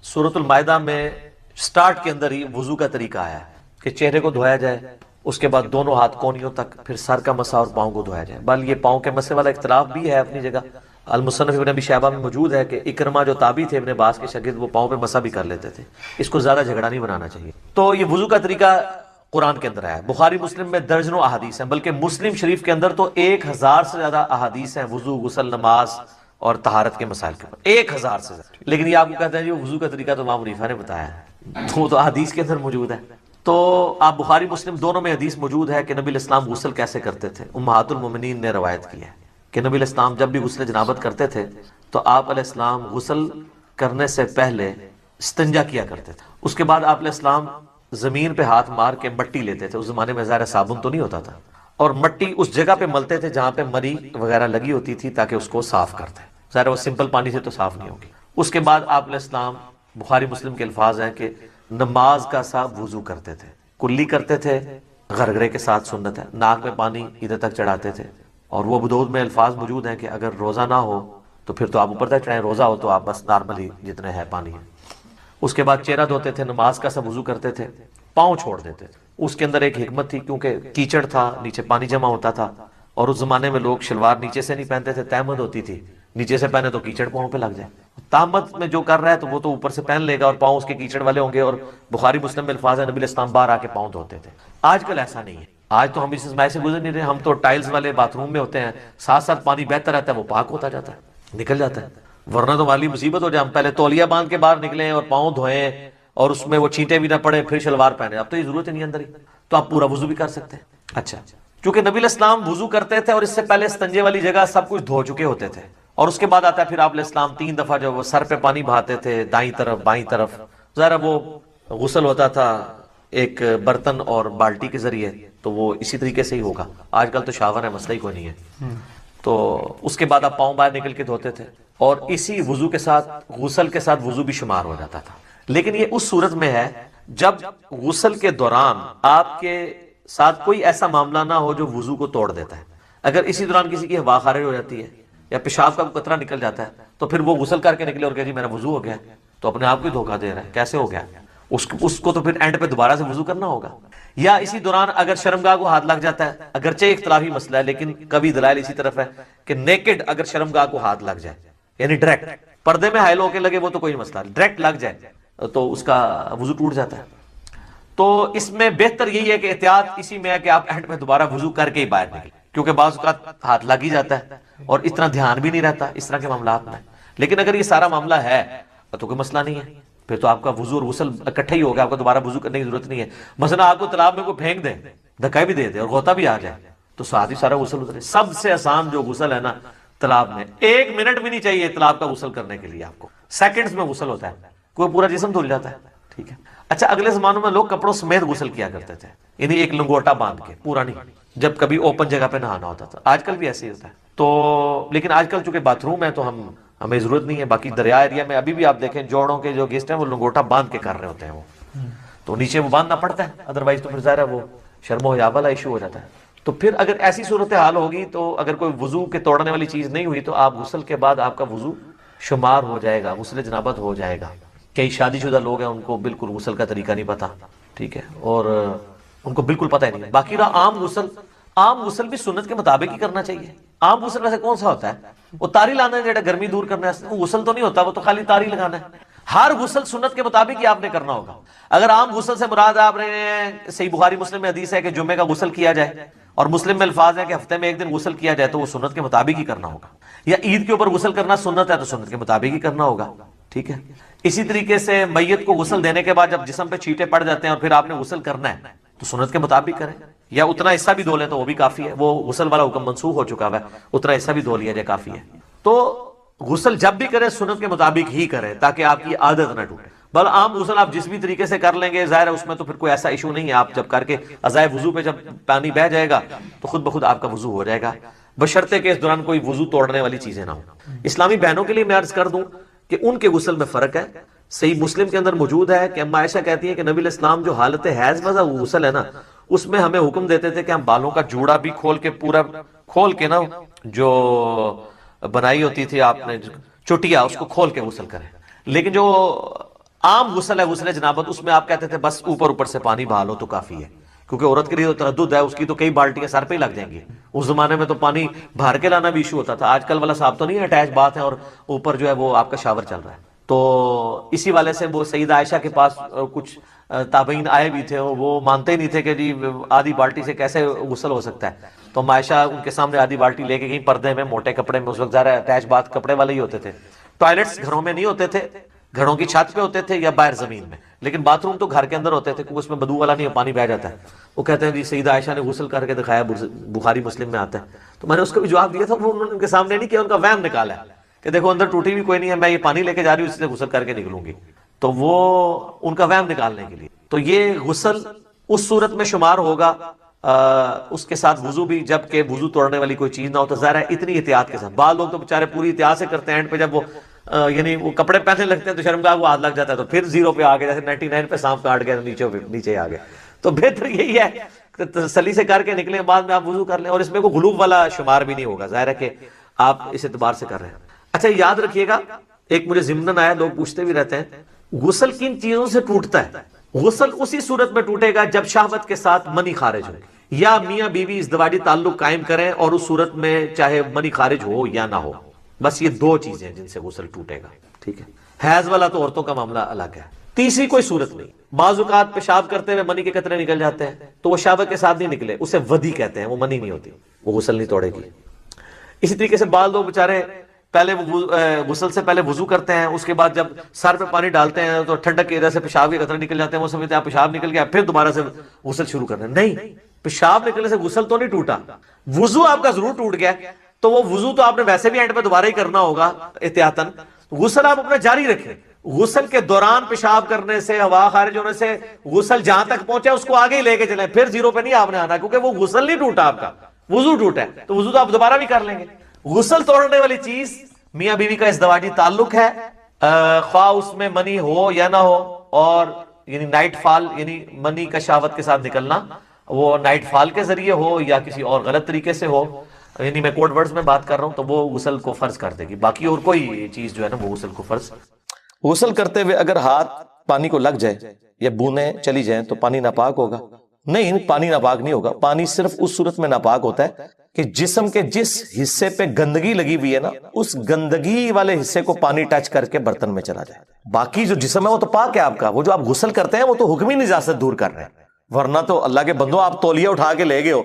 سورۃ المائدہ میں سٹارٹ کے اندر ہی وضو کا طریقہ آیا ہے کہ چہرے کو دھویا جائے، اس کے بعد دونوں ہاتھ کونیوں تک، پھر سر کا مسح اور پاؤں کو دھویا جائے۔ بل یہ پاؤں کے مسح والا اختلاف بھی ہے اپنی جگہ، المصنف ابن ابی شیبہ میں موجود ہے کہ اکرمہ جو تابعی تھے ابن عباس کے شاگرد، وہ پاؤں پہ مسح بھی کر لیتے تھے، اس کو زیادہ جھگڑا نہیں بنانا چاہیے۔ تو یہ وضو کا طریقہ قرآن کے اندر ہے، بخاری مسلم میں درجنوں احادیث ہیں، بلکہ مسلم شریف کے اندر تو 1000 سے زیادہ احادیث ہیں وضو، غسل، نماز اور طہارت کے مسائل کے اوپر، 1000 سے زیادہ۔ لیکن یہ آپ کو کہتے ہیں جی وضو کا طریقہ تو امام حنیفہ نے بتایا ہے، تو احادیث کے اندر موجود ہے۔ تو آپ بخاری مسلم دونوں میں حدیث موجود ہے کہ نبی علیہ السلام غسل کیسے کرتے تھے۔ امہات المومنین نے روایت کی ہے کہ نبی علیہ السلام جب بھی غسل جنابت کرتے تھے تو آپ علیہ السلام غسل کرنے سے پہلے استنجا کیا کرتے تھے، اس کے بعد آپ علیہ السلام زمین پہ ہاتھ مار کے مٹی لیتے تھے، اس زمانے میں ظاہر صابن تو نہیں ہوتا تھا، اور مٹی اس جگہ پہ ملتے تھے جہاں پہ مری وغیرہ لگی ہوتی تھی تاکہ اس کو صاف کرتے، ظاہر وہ سمپل پانی سے تو صاف نہیں ہوگی۔ اس کے بعد آپ علیہ السلام بخاری مسلم کے الفاظ ہیں کہ نماز کا سا وضو کرتے تھے، کلی کرتے تھے، غرغرے کے ساتھ سنت ہے، ناک میں پانی ادھر تک چڑھاتے تھے، اور وہ ابو داؤد میں الفاظ موجود ہیں کہ اگر روزہ نہ ہو تو پھر تو آپ اوپر تک چڑھائیں، روزہ ہو تو آپ بس نارملی جتنے ہے پانی ہے۔ اس کے بعد چہرہ دھوتے تھے، نماز کا سا وضو کرتے تھے، پاؤں چھوڑ دیتے تھے۔ اس کے اندر ایک حکمت تھی، کیونکہ کیچڑ تھا، نیچے پانی جمع ہوتا تھا، اور اس زمانے میں لوگ شلوار نیچے سے نہیں پہنتے تھے، تہمت ہوتی تھی، نیچے سے پہنے تو کیچڑ پاؤں پہ لگ جائے۔ تہمت میں جو کر رہا ہے تو وہ تو اوپر سے پہن لے گا اور پاؤں اس کے کیچڑ والے ہوں گے، اور بخاری مسلم میں الفاظ ہے نبی علیہ السلام باہر آ کے پاؤں دھوتے تھے۔ آج کل ایسا نہیں ہے، آج تو ہم اس ازمائش سے گزر نہیں رہے، ہم تو ٹائلز والے باتھ روم میں ہوتے ہیں، ساتھ ساتھ پانی بہتا رہتا ہے، وہ پاک ہوتا جاتا ہے، نکل جاتا ہے، ورنہ تو ہماری مصیبت ہو جائے، ہم پہلے تولیہ باندھ کے باہر نکلیں اور پاؤں دھوئیں اور اس میں وہ چھینٹے بھی نہ پڑے پھر شلوار پہنے، اب تو یہ ضرورت ہی نہیں اندر ہی، تو آپ پورا وضو بھی کر سکتے ہیں۔ اچھا، چونکہ نبی علیہ السلام وضو کرتے تھے اور اس سے پہلے استنجے والی جگہ سب کچھ دھو چکے ہوتے تھے، اور اس کے بعد آتا ہے پھر آپ علیہ السلام 3 دفعہ جو وہ سر پہ پانی بہاتے تھے، دائیں طرف بائیں طرف، ذرا وہ غسل ہوتا تھا ایک برتن اور بالٹی کے ذریعے، تو وہ اسی طریقے سے ہی ہوگا، آج کل تو شاور ہے، مسئلہ ہی کوئی نہیں ہے۔ تو اس کے بعد آپ پاؤں باہر نکل کے دھوتے تھے، اور اسی وضو کے ساتھ غسل کے ساتھ وضو بھی شمار ہو جاتا تھا، لیکن یہ اس صورت میں ہے جب غسل کے دوران آپ کے ساتھ کوئی ایسا معاملہ نہ ہو جو وضو کو توڑ دیتا ہے۔ اگر اسی دوران کسی کی ہوا خارج ہو جاتی ہے یا پیشاب کا قطرہ نکل جاتا ہے تو پھر وہ غسل کر کے نکلے اور کہ جی میرا وضو ہو گیا، تو اپنے آپ کو ہی دھوکہ دے رہا ہے، کیسے ہو گیا؟ اس کو تو پھر اینڈ پہ دوبارہ سے وضو کرنا ہوگا۔ یا اسی دوران اگر شرمگاہ کو ہاتھ لگ جاتا ہے، اگرچہ اختلافی مسئلہ ہے لیکن کبھی دلائل اسی طرف ہے کہ نیکڈ اگر شرمگاہ کو ہاتھ لگ جائے، یعنی ڈائریکٹ پردے میں حائل ہو کے لگے وہ تو کوئی مسئلہ، ڈائریکٹ لگ جائے تو اس کا وضو ٹوٹ جاتا ہے۔ تو اس میں بہتر یہی ہے کہ احتیاط اسی میں ہے کہ آپ اینڈ میں دوبارہ وضو کر کے ہی باہر نکلیں، کیونکہ بعض اوقات ہاتھ لگ ہی جاتا ہے اور اتنا دھیان بھی نہیں رہتا اس طرح کے معاملات میں۔ لیکن اگر یہ سارا معاملہ ہے تو کوئی مسئلہ نہیں ہے، پھر تو آپ کا وضو اور غسل اکٹھا ہی ہوگا، آپ کو دوبارہ وضو کرنے کی ضرورت نہیں ہے۔ مثلا آپ کو تالاب میں کوئی پھینک دے، دھکا بھی دے دے اور غوطہ بھی آ جائے تو ساتھ ہی سارا غسل اترے۔ سب سے آسان جو غسل ہے نا تالاب میں، 1 منٹ بھی نہیں چاہیے تالاب کا غسل کرنے کے لیے، آپ کو سیکنڈز میں غسل ہوتا ہے، کوئی پورا جسم دھل جاتا ہے، ٹھیک ہے۔ اچھا، اگلے زمانوں میں لوگ کپڑوں سمیت غسل کیا کرتے تھے، یعنی ایک لنگوٹا باندھ کے، پورا نہیں، جب کبھی اوپن جگہ پہ نہانا ہوتا تھا۔ آج کل بھی ایسے ہی ہوتا ہے، تو لیکن آج کل چونکہ باتھ روم ہے تو ہمیں ضرورت نہیں ہے۔ باقی دریا ایریا میں ابھی بھی آپ دیکھیں جوڑوں کے جو گیسٹ ہیں وہ لنگوٹا باندھ کے کر رہے ہوتے ہیں، وہ تو نیچے وہ باندھنا پڑتا ہے، ادروائز تو پھر ظاہر ہے وہ شرم و حیا والا ایشو ہو جاتا ہے۔ تو پھر اگر ایسی صورتحال ہوگی تو اگر کوئی وضو کے توڑنے والی چیز نہیں ہوئی تو آپ غسل کے بعد آپ کا وضو شمار ہو جائے گا، غسل جنابت ہو جائے گا۔ کئی شادی شدہ لوگ ہیں ان کو بالکل غسل کا طریقہ نہیں پتا، ٹھیک ہے، اور ان کو بالکل پتہ ہی نہیں۔ باقی رہا عام غسل بھی سنت کے مطابق ہی کرنا چاہیے۔ عام غسل ویسے کون سا ہوتا ہے؟ وہ تاری لانا ہے جڑا گرمی دور کرنا ہے، وہ غسل تو نہیں ہوتا، وہ تو خالی تاری لگانا ہے۔ ہر غسل سنت کے مطابق ہی آپ نے کرنا ہوگا۔ اگر عام غسل سے مراد آپ نے صحیح بخاری مسلم میں حدیث ہے کہ جمعے کا غسل کیا جائے، اور مسلم میں الفاظ ہے کہ ہفتے میں 1 دن غسل کیا جائے، تو وہ سنت کے مطابق ہی کرنا ہوگا۔ یا عید کے اوپر غسل کرنا سنت ہے تو سنت کے مطابق ہی کرنا ہوگا، ٹھیک ہے۔ اسی طریقے سے میت کو غسل دینے کے بعد جب جسم پہ چھینٹے پڑ جاتے ہیں اور پھر آپ نے غسل کرنا ہے تو سنت کے مطابق کریں، یا اتنا حصہ بھی دھو لیں تو وہ بھی کافی ہے، وہ غسل والا حکم منسوخ ہو چکا ہے، اتنا حصہ بھی دھو لیا جائے کافی ہے۔ تو غسل جب بھی کریں سنت کے مطابق ہی کریں تاکہ آپ کی عادت نہ ٹوٹے۔ بل عام غسل آپ جس بھی طریقے سے کر لیں گے ظاہر ہے اس میں تو پھر کوئی ایسا ایشو نہیں ہے، آپ جب کر کے ازائے وضو پہ جب پانی بہ جائے گا تو خود بخود آپ کا وضو ہو جائے گا، بشرطے کہ اس دوران کوئی وضو توڑنے والی چیزیں نہ ہوں۔ اسلامی بہنوں کے لیے میں عرض کر دوں کہ ان کے غسل میں فرق ہے۔ صحیح مسلم کے اندر موجود ہے کہ اما عائشہ کہتی ہیں کہ نبی علیہ السلام جو حالت حیض والا غسل ہے نا اس میں ہمیں حکم دیتے تھے کہ ہم بالوں کا جوڑا بھی کھول کے پورا کھول کے نا جو بنائی ہوتی تھی آپ نے چٹیا اس کو کھول کے غسل کریں، لیکن جو عام غسل ہے غسل جنابت اس میں آپ کہتے تھے بس اوپر سے پانی بہا لو تو کافی ہے، کیونکہ عورت کے لیے تو تردد ہے، اس کی تو کئی بالٹیاں سر پہ ہی لگ جائیں گی۔ اس زمانے میں تو پانی بھر کے لانا بھی ایشو ہوتا تھا، آج کل والا صاحب تو نہیں ہے اٹیچ بات ہے اور اوپر جو ہے وہ آپ کا شاور چل رہا ہے۔ تو اسی والے سے وہ سیدہ عائشہ کے پاس کچھ تابعین آئے بھی تھے، وہ مانتے ہی نہیں تھے کہ جی آدھی بالٹی سے کیسے غسل ہو سکتا ہے، تو عائشہ ان کے سامنے آدھی بالٹی لے کے گئی پردے میں موٹے کپڑے میں، اس وقت ذرا اٹیچ بات کپڑے والے ہی ہوتے تھے، ٹوائلٹس گھروں میں نہیں ہوتے تھے، گھروں کی چھت پہ ہوتے تھے یا باہر زمین میں، لیکن باتھ روم تو گھر کے اندر ہوتے تھے کیونکہ اس میں بدبو والا نہیں ہے، پانی بہ جاتا ہے۔ وہ کہتے ہیں جی سیدہ عائشہ نے غسل کر کے دکھایا، بخاری مسلم میں آتا ہے، تو میں نے اس کو بھی جواب دیا تھا، انہوں نے ان کے سامنے نہیں کیا، ان کا وہم نکالا ہے کہ دیکھو اندر ٹوٹی بھی کوئی نہیں ہے، میں یہ پانی لے کے جا رہی ہوں، اس سے غسل کر کے نکلوں گی، تو وہ ان کا وہم نکالنے کے لیے۔ تو یہ غسل اس صورت میں شمار ہوگا، اس کے ساتھ وضو بھی، جب کہ وضو توڑنے والی کوئی چیز نہ ہو تو ظاہر ہے اتنی احتیاط کے ساتھ۔ بعض لوگ تو بیچارے پوری احتیاط سے کرتے ہیں، اینڈ پہ جب وہ یعنی وہ کپڑے پہننے لگتے ہیں تو شرمگاہ کو ہاتھ لگ جاتا ہے تو پھر 0 پہ آ گئے، جیسے 99 پہ سانپ کاٹ گیا تو نیچے آ گئے. تو بہتر یہی ہے کہ تسلی سے کر کے نکلیں، بعد میں آپ وضو کر لیں، اور اس میں کوئی غلوب والا شمار بھی نہیں ہوگا، ظاہر ہے کہ آپ اس اعتبار سے کر رہے ہیں. اچھا یاد رکھیے گا، ایک مجھے ضمناً آیا، لوگ پوچھتے بھی رہتے ہیں غسل کن چیزوں سے ٹوٹتا ہے؟ غسل اسی صورت میں ٹوٹے گا جب شہوت کے ساتھ منی خارج ہو، یا میاں بیوی ازدواجی تعلق قائم کریں اور اس صورت میں چاہے منی خارج ہو یا نہ ہو. بس یہ 2 چیزیں جن سے غسل ٹوٹے گا. ٹھیک ہے، حیض والا تو عورتوں کا معاملہ الگ ہے. تیسری کوئی صورت نہیں. بعض اوقات پیشاب کرتے ہوئے منی کے قطرے نکل جاتے ہیں تو وہ شہوت کے ساتھ نہیں نکلے، اسے ودی کہتے ہیں، وہ منی نہیں ہوتی، وہ غسل نہیں توڑے گی. اسی طریقے سے بعض لوگ بیچارے پہلے غسل سے پہلے وضو کرتے ہیں، اس کے بعد جب سر پہ پانی ڈالتے ہیں تو ٹھنڈک کی وجہ سے پیشاب کے قطرے نکل جاتے ہیں، وہ سمجھتے ہیں پیشاب نکل گیا پھر دوبارہ سے غسل شروع کرنا. نہیں، پیشاب نکلنے سے غسل تو نہیں ٹوٹا، وضو آپ کا ضرور ٹوٹ گیا. تو وہ وضو تو آپ نے ویسے بھی اینڈ پہ دوبارہ ہی کرنا ہوگا احتیاطاً. غسل آپ اپنا جاری رکھیں. غسل کے دوران پیشاب کرنے سے، ہوا خارج ہونے سے غسل جہاں تک پہنچے اس کو آگے ہی لے کے چلیں، پھر 0 پہ نہیں آپ نے آنا، کیونکہ وہ غسل نہیں ٹوٹا، آپ کا وضو ٹوٹا ہے. تو وضو تو آپ دوبارہ بھی کر لیں گے. غسل توڑنے والی چیز میاں بیوی کا ازدواجی تعلق ہے، خواہ اس میں منی ہو یا نہ ہو، اور یعنی نائٹ فال، یعنی منی کا شہوت کے ساتھ نکلنا، وہ نائٹ فال کے ذریعے ہو یا کسی اور غلط طریقے سے ہو، یعنی میں کوڈ ورڈز میں بات کر رہا ہوں، تو وہ غسل کو فرض کر دے گی. باقی اور کوئی چیز جو ہے نا وہ غسل کو فرض. غسل کرتے ہوئے اگر ہاتھ پانی کو لگ جائے یا بوندیں چلی جائیں تو پانی ناپاک ہوگا؟ نہیں، پانی ناپاک نہیں ہوگا. پانی صرف اس صورت میں ناپاک ہوتا ہے کہ جسم کے جس حصے پہ گندگی لگی ہوئی ہے نا، اس گندگی والے حصے کو پانی ٹچ کر کے برتن میں چلا جائے. باقی جو جسم ہے وہ تو پاک ہے آپ کا. وہ جو آپ غسل کرتے ہیں وہ تو حکمی نجاست دور کر رہے ہیں. ورنہ تو اللہ کے بندو، آپ تولیہ اٹھا کے لے گئے ہو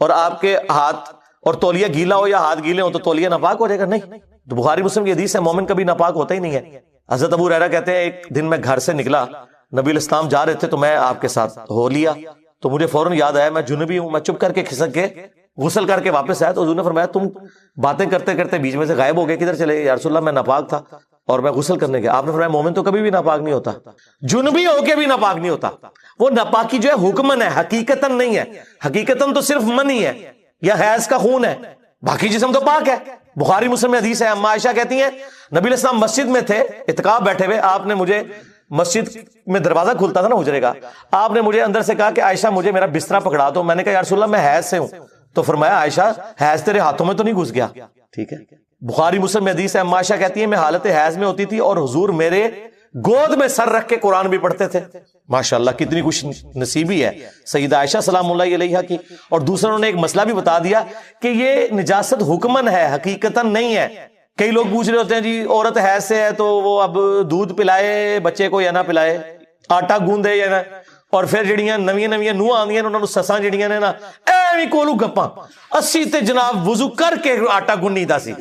اور آپ کے ہاتھ اور تولیہ گیلا ہو یا ہاتھ گیلے ہو تو تولیہ ناپاک ہو جائے گا؟ نہیں. تو بخاری مسلم کی حدیث ہے مومن کبھی ناپاک ہوتا ہی نہیں ہے. حضرت ابو ہریرہ کہتے ہیں ایک دن میں گھر سے نکلا، نبی علیہ السلام جا رہے تھے تو میں آپ کے ساتھ ہو لیا، تو مجھے فوراً یاد آیا میں جنبی ہوں. میں چپ کر کے کھسک کے غسل کر کے واپس آیا تو حضور نے فرمایا تم باتیں کرتے کرتے بیچ میں سے غائب ہو گئے، کدھر چلے؟ یا رسول اللہ میں ناپاک تھا اور میں غسل کرنے گیا. آپ نے فرمایا مومن تو کبھی بھی ناپاک نہیں ہوتا، جنبی ہو کے بھی ناپاک نہیں ہوتا. وہ ناپاکی جو ہے حکمن ہے، حقیقتاً نہیں ہے. حقیقتاً تو صرف منی ہے یا حیض کا خون ہے، باقی جسم تو پاک ہے. بخاری مسلم میں حدیث ہے، اما عائشہ کہتی ہیں نبی علیہ السلام مسجد میں تھے، اعتکاف بیٹھے ہوئے، آپ نے مجھے، مسجد میں دروازہ کھلتا تھا نا حجرے کا، آپ نے مجھے اندر سے کہا کہ عائشہ مجھے میرا بستر پکڑا دو. میں نے کہا یا رسول اللہ میں حیض سے ہوں. تو فرمایا عائشہ حیض تیرے ہاتھوں میں تو نہیں گھس گیا؟ ٹھیک ہے. بخاری مسلم میں حدیث ہے، اما عائشہ کہتی ہیں میں حالت حیض میں ہوتی تھی اور حضور میرے گود میں سر رکھ کے قرآن بھی پڑھتے تھے. ماشاءاللہ کتنی خوش نصیبی ہے سیدہ عائشہ سلام اللہ علیہا کی. اور دوسروں نے ایک مسئلہ بھی بتا دیا کہ یہ نجاست حکمن ہے، حقیقتاً نہیں ہے. کئی لوگ پوچھ رہے ہوتے ہیں جی عورت حیض سے ہے تو وہ اب دودھ پلائے بچے کو یا نہ پلائے، آٹا گوندے یا نہ، اور پھر جڑیاں نویاں نوح آندیاں انہوں نے سساں جڑیاں نے نا ایویں کولو گپاں، اسی تے جناب وضو کر کے آٹا گنی دا سی،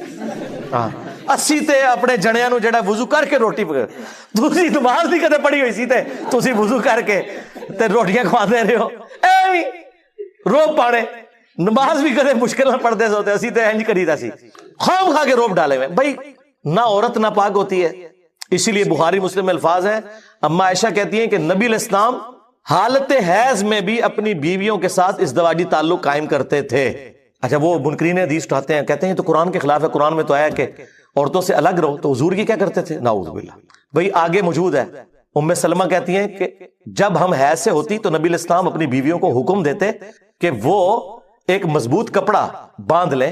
ہاں اسی تے اپنے جنیاں نو جڑا وضو کر کے روٹی پکڑ، دوسری نماز بھی کدے پڑھی ہوئی سی تے تسی وضو کر کے تے روٹیاں کھوا دے رہے ہو، ایویں روب پاڑے نماز بھی کدے مشکل نہ پڑھتے ہوتے، اسی تے انج کری دا سی، خواب کھا کے روب ڈالے ہوئے. بھائی نہ عورت نہ پاک ہوتی ہے. اسی لیے بخاری مسلم میں الفاظ ہیں، اما عائشہ کہتی ہیں کہ نبی علیہ السلام حالت حیض میں بھی اپنی بیویوں کے ساتھ ازدواجی تعلق قائم کرتے تھے. اچھا وہ منکرین حدیث اٹھاتے ہیں، کہتے ہیں تو قرآن کے خلاف ہے، قرآن میں تو آیا کہ عورتوں سے الگ رہو، تو حضور کی کیا کرتے تھے؟ نعوذ باللہ. بھائی آگے موجود ہے، ام سلمہ کہتی ہیں کہ جب ہم حیض سے ہوتی تو نبی علیہ السلام اپنی بیویوں کو حکم دیتے کہ وہ ایک مضبوط کپڑا باندھ لے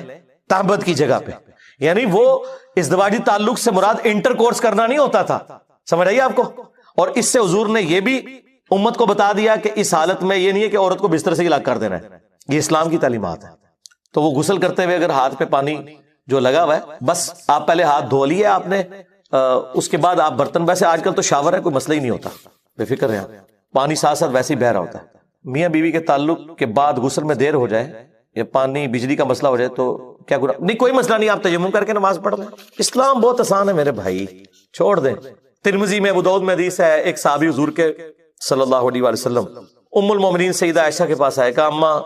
تہبت کی جگہ پہ. یعنی وہ ازدواجی تعلق سے مراد انٹر کورس کرنا نہیں ہوتا تھا، سمجھ آئیے آپ کو. اور اس سے حضور نے یہ بھی امت کو بتا دیا کہ اس حالت میں یہ نہیں ہے کہ عورت کو بستر سے ہی الگ کر دینا ہے، یہ اسلام کی تعلیمات ہے. تو وہ غسل کرتے ہوئے اگر ہاتھ پہ پانی جو لگا ہوا ہے، بس آپ پہلے ہاتھ دھو لیے آپ نے، اس کے بعد آپ برتن، ویسے آج کل تو شاور ہے، کوئی مسئلہ ہی نہیں ہوتا، بے فکر رہیں، پانی ساتھ ساتھ ویسے ہی بہ رہا ہوتا ہے. میاں بیوی کے تعلق کے بعد غسل میں دیر ہو جائے یا پانی بجلی کا مسئلہ ہو جائے تو کیا گناہ؟ نہیں کوئی مسئلہ نہیں، آپ تیمم کر کے نماز پڑھ لیں. اسلام بہت آسان ہے میرے بھائی، چھوڑ دیں. ترمذی میں، ابو داؤد میں حدیث ہے، ایک صحابی حضور کے صلی اللہ علیہ وآلہ وسلم ام المومنین سیدہ عائشہ کے پاس آئے، کہا اماں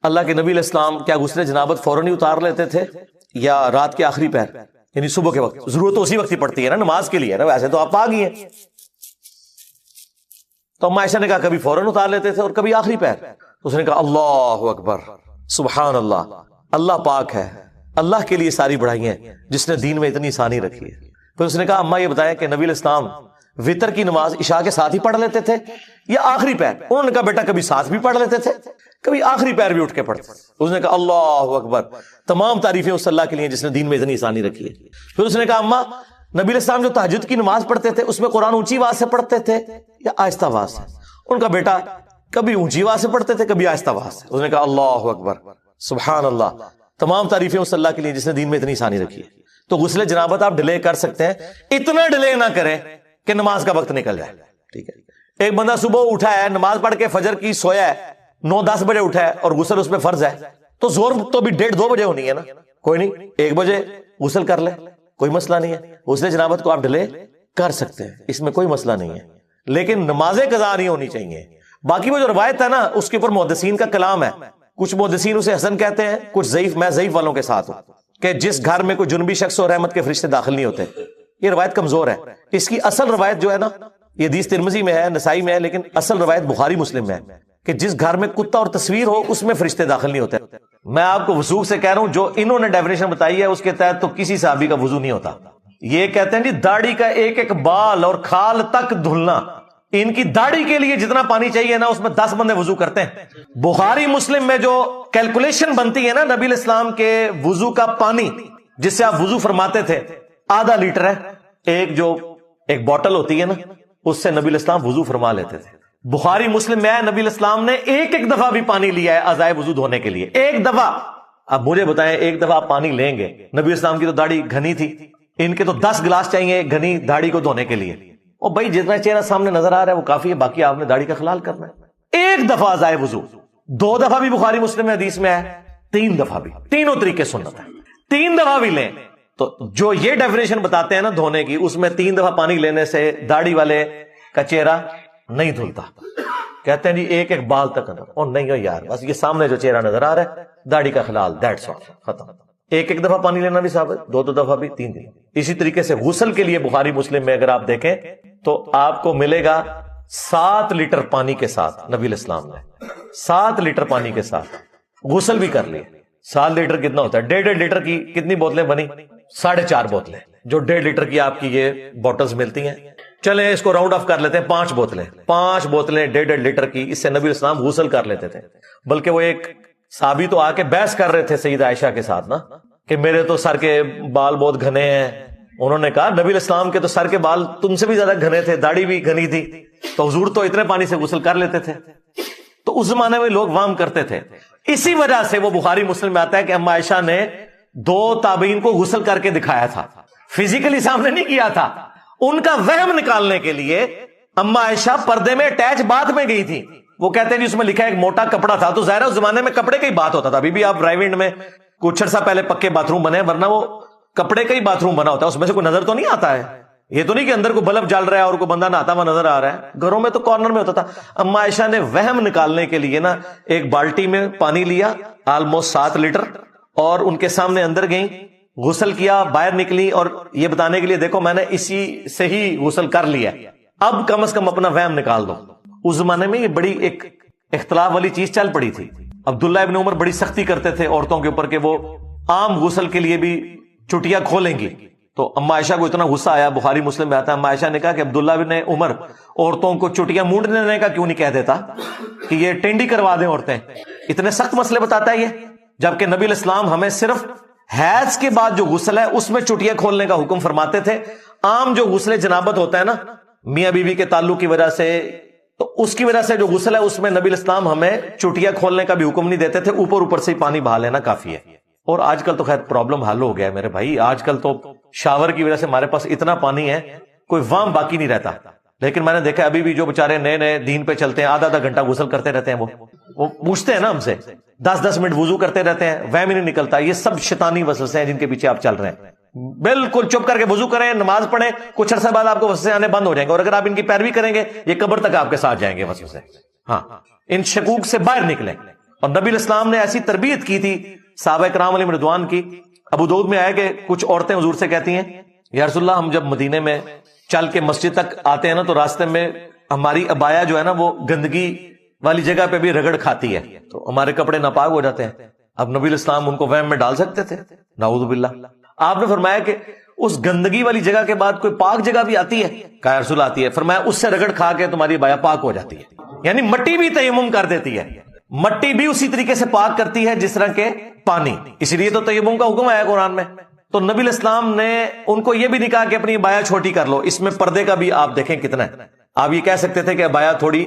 اللہ کے نبی علیہ السلام کیا غسل جنابت فوراً ہی اتار لیتے تھے یا رات کے آخری پہر، یعنی صبح کے وقت؟ ضرورت تو اسی وقت ہی پڑتی ہے نا، نماز کے لیے نا، ویسے تو آپ آ گئی ہیں. تو اما عائشہ نے کہا کبھی فوراً اتار لیتے تھے اور کبھی آخری پہر. اس نے کہا اللہ اکبر، سبحان اللہ، اللہ پاک ہے، اللہ کے لیے ساری بڑھائیاں ہیں جس نے دین میں اتنی آسانی رکھی ہے. پھر اس نے کہا اما یہ بتائیں کہ نبی علیہ السلام وتر کی نماز عشاء کے ساتھ ہی پڑھ لیتے تھے یا آخری پیر؟ انہوں نے کہا بیٹا کبھی ساتھ بھی پڑھ لیتے تھے، کبھی آخری پیر بھی اٹھ کے پڑھتے تھے۔ اس نے کہا اللہ اکبر، تمام تعریفیں اس اللہ کے لیے جس نے دین میں اتنی آسانی رکھی ہے۔ پھر اس نے کہا اما نبی علیہ السلام جو تہجد کی نماز پڑھتے تھے اس میں قرآن اونچی آواز سے پڑھتے تھے یا آہستہ آواز سے؟ ان کا بیٹا کبھی اونچی آواز سے پڑھتے تھے کبھی آہستہ آواز سے۔ اس نے کہا اللہ اکبر، سبحان اللہ، تمام تعریفیں اس اللہ کے لیے جس نے دین میں اتنی آسانی رکھی ہے۔ تو غسل جنابت آپ ڈیلے کر سکتے ہیں، اتنا ڈیلے نہ کریں کہ نماز کا وقت نکل جائے، ٹھیک ہے؟ ایک بندہ صبح اٹھا ہے، نماز پڑھ کے فجر کی سویا ہے، 9-10 بجے اٹھا ہے اور غسل اس پہ فرض ہے، تو زور تو بھی 1:30-2 بجے ہونی ہے نا، کوئی نہیں 1 بجے غسل کر لے، کوئی مسئلہ نہیں ہے۔ غسل جنابت کو آپ ڈیلے کر سکتے ہیں، اس میں کوئی مسئلہ نہیں ہے، لیکن نمازیں قضا نہیں ہونی چاہیے۔ باقی وہ جو روایت ہے نا اس کے اوپر محدثین کا کلام ہے، کچھ محدثین اسے حسن کہتے ہیں، کچھ ضعیف، میں ضعیف والوں کے ساتھ ہوں کہ جس گھر میں کوئی جنبی شخص اور رحمت کے فرشتے داخل نہیں ہوتے، یہ روایت کمزور ہے۔ اس کی اصل روایت جو ہے نا یہ حدیث ترمذی میں ہے، نسائی میں ہے، لیکن اصل روایت بخاری مسلم میں ہے کہ جس گھر میں کتا اور تصویر ہو اس میں فرشتے داخل نہیں ہوتے۔ میں آپ کو وضوح سے کہہ رہا ہوں، جو انہوں نے ڈیفینیشن بتائی ہے اس کے تحت تو کسی صحابی کا وضو نہیں ہوتا۔ یہ کہتے ہیں جی داڑھی کا ایک ایک بال اور کھال تک دھلنا، ان کی داڑھی کے لیے جتنا پانی چاہیے نا اس میں 10 بندے وضو کرتے ہیں۔ بخاری مسلم میں جو کیلکولیشن بنتی ہے نا نبی علیہ السلام کے وضو کا پانی جس سے آپ وضو فرماتے تھے ½ لیٹر ہے، ایک بوٹل ہوتی ہے نا اس سے نبی علیہ السلام وضو فرما لیتے تھے۔ بخاری مسلم میں نبی علیہ السلام نے ایک دفعہ بھی پانی لیا ہے اعضائے وضو دھونے کے لیے، ایک دفعہ۔ اب مجھے بتائیں ایک دفعہ آپ پانی لیں گے، نبی علیہ السلام کی تو داڑھی گھنی تھی، ان کے تو 10 گلاس چاہیے گھنی داڑھی کو دھونے کے لیے۔ اور بھائی جتنا چہرہ سامنے نظر آ رہا ہے وہ کافی ہے، باقی آپ نے داڑھی کا خلال کرنا ہے۔ ایک دفعہ اعضائے وضو، 2 دفعہ بھی بخاری مسلم میں حدیث میں ہے، 3 دفعہ بھی، تینوں طریقے سنت ہے، 3 دفعہ بھی لیں تو جو یہ ڈیفینیشن بتاتے ہیں نا دھونے کی، اس میں 3 دفعہ پانی لینے سے داڑھی والے کا چہرہ نہیں دھلتا۔ کہتے ہیں جی ایک ایک بال تک اندر، اور نہیں ہو یار، بس یہ سامنے جو چہرہ نظر آ رہا ہے داڑھی کا خلال، دیٹس آل، ختم۔ ایک دفعہ پانی لینا بھی ثابت، 2 دفعہ بھی، 3 دن۔ اسی طریقے سے غسل کے لیے بخاری مسلم میں اگر آپ دیکھیں تو آپ کو ملے گا 7 لیٹر پانی کے ساتھ، نبی علیہ السلام نے 7 لیٹر پانی کے ساتھ غسل بھی کر لیے۔ 7 لیٹر کتنا ہوتا ہے؟ 1.5 لیٹر کی کتنی بوتلیں بنی؟ 4.5 بوتلیں، جو 1.5 لیٹر کی آپ کی یہ بوٹلز ملتی ہیں۔ چلیں اس کو راؤنڈ آف کر لیتے ہیں، 5 بوتلیں 1.5 لیٹر کی، اس سے نبی علیہ السلام غسل کر لیتے تھے۔ بلکہ وہ ایک صحابی تو آ کے بحث کر رہے تھے سیدہ عائشہ کے ساتھ نا کہ میرے تو سر کے بال بہت گھنے ہیں۔ انہوں نے کہا نبی علیہ السلام کے تو سر کے بال تم سے بھی زیادہ گھنے تھے، داڑھی بھی گھنی تھی، تو حضور تو اتنے پانی سے غسل کر لیتے تھے۔ تو اس زمانے میں لوگ وام کرتے تھے، اسی وجہ سے وہ بخاری مسلم میں آتا ہے کہ اما عائشہ نے 2 تابعین کو غسل کر کے دکھایا تھا، فزیکلی سامنے نہیں کیا تھا۔ ان کا وہم نکالنے کے لیے اما عائشہ پردے میں اٹیچ باتھ میں گئی تھی۔ وہ کہتے ہیں جی اس میں لکھا ہے ایک موٹا کپڑا تھا، تو ظاہر ہے اس زمانے میں کپڑے کا ہی بات ہوتا تھا۔ ابھی بھی آپ ڈرائیو انڈ میں کچھ عرصہ پہلے پکے باتھ روم بنے، ورنہ وہ کپڑے کا ہی باتھ روم بنا ہوتا ہے، اس میں سے کوئی نظر تو نہیں آتا ہے۔ یہ تو نہیں کہ اندر کو بلب جل رہا ہے اور کوئی بندہ نہاتا ہوا نظر آ رہا ہے، گھروں میں تو کارنر میں ہوتا تھا۔ اما عائشہ نے وہم نکالنے کے لیے نا ایک بالٹی میں پانی لیا آلموسٹ 7 لیٹر، اور ان کے سامنے اندر گئیں، غسل کیا، باہر نکلی، اور یہ بتانے کے لیے دیکھو میں نے اسی سے ہی غسل کر لیا، اب کم از کم اپنا وہم نکال دو۔ اس زمانے میں یہ بڑی ایک اختلاف والی چیز چل پڑی تھی۔ عبداللہ ابن عمر بڑی سختی کرتے تھے عورتوں کے اوپر کہ وہ عام غسل کے لیے بھی چٹیاں کھولیں گی، تو اما عائشہ کو اتنا غصہ آیا، بخاری مسلم میں آتا ہے اما عائشہ نے کہا کہ عبداللہ ابن عمر عورتوں کو چٹیاں مونڈنے کا کیوں نہیں کہہ دیتا کہ یہ ٹینڈی کروا دیں عورتیں، اتنے سخت مسئلے بتاتا ہے یہ، جبکہ نبی علیہ السلام ہمیں صرف حیض کے بعد جو غسل ہے اس میں چٹیاں کھولنے کا حکم فرماتے تھے۔ عام جو غسل جنابت ہوتا ہے نا میاں بیوی کے تعلق کی وجہ سے، تو اس کی وجہ سے جو غسل ہے اس میں نبی علیہ السلام ہمیں چٹیاں کھولنے کا بھی حکم نہیں دیتے تھے، اوپر سے ہی پانی بہا لینا کافی ہے۔ اور آج کل تو خیر پرابلم حل ہو گیا ہے میرے بھائی، آج کل تو شاور کی وجہ سے ہمارے پاس اتنا پانی ہے کوئی وام باقی نہیں رہتا۔ لیکن میں نے دیکھا ابھی بھی جو بےچارے نئے نئے دین پہ چلتے ہیں آدھا گھنٹہ غسل کرتے رہتے ہیں، وہ پوچھتے ہیں نا ہم سے 10 منٹ وضو کرتے رہتے ہیں، وہم ہی نہیں نکلتا۔ یہ سب شیطانی وسوسے ہیں جن کے پیچھے آپ چل رہے ہیں۔ بالکل چپ کر کے وضو کریں، نماز پڑھیں، کچھ عرصہ بعد آپ کو وسوسے آنے بند ہو جائیں گے، اور اگر آپ ان کی پیروی کریں گے یہ قبر تک آپ کے ساتھ جائیں گے وسوسے۔ ہاں، ان شکوک سے باہر نکلیں۔ اور نبی علیہ السلام نے ایسی تربیت کی تھی صحابہ کرام علیہم رضوان کی۔ ابو داؤد میں آیا کہ کچھ عورتیں حضور سے کہتی ہیں یا رسول اللہ ہم جب مدینے میں چل کے مسجد تک آتے ہیں نا تو راستے میں ہماری عبایا جو ہے نا وہ گندگی والی جگہ پہ بھی رگڑ کھاتی ہے، تو ہمارے کپڑے ناپاک ہو جاتے ہیں۔ اب نبی علیہ السلام ان کو وہم میں ڈال سکتے تھے؟ نعوذ باللہ۔ آپ نے فرمایا کہ اس گندگی والی جگہ کے بعد کوئی پاک جگہ بھی آتی ہے؟ کہا رسول آتی ہے. فرمایا اس سے رگڑ کھا کے تمہاری بایا پاک ہو جاتی ہے. یعنی مٹی بھی تیمم کر دیتی ہے, مٹی بھی اسی طریقے سے پاک کرتی ہے جس طرح کے پانی. اس لیے تو تیمم کا حکم آیا قرآن میں. تو نبی علیہ السلام نے ان کو یہ بھی نہیں کہا کہ اپنی بایا چھوٹی کر لو. اس میں پردے کا بھی آپ دیکھیں کتنا ہے. آپ یہ کہہ سکتے تھے کہ بایا تھوڑی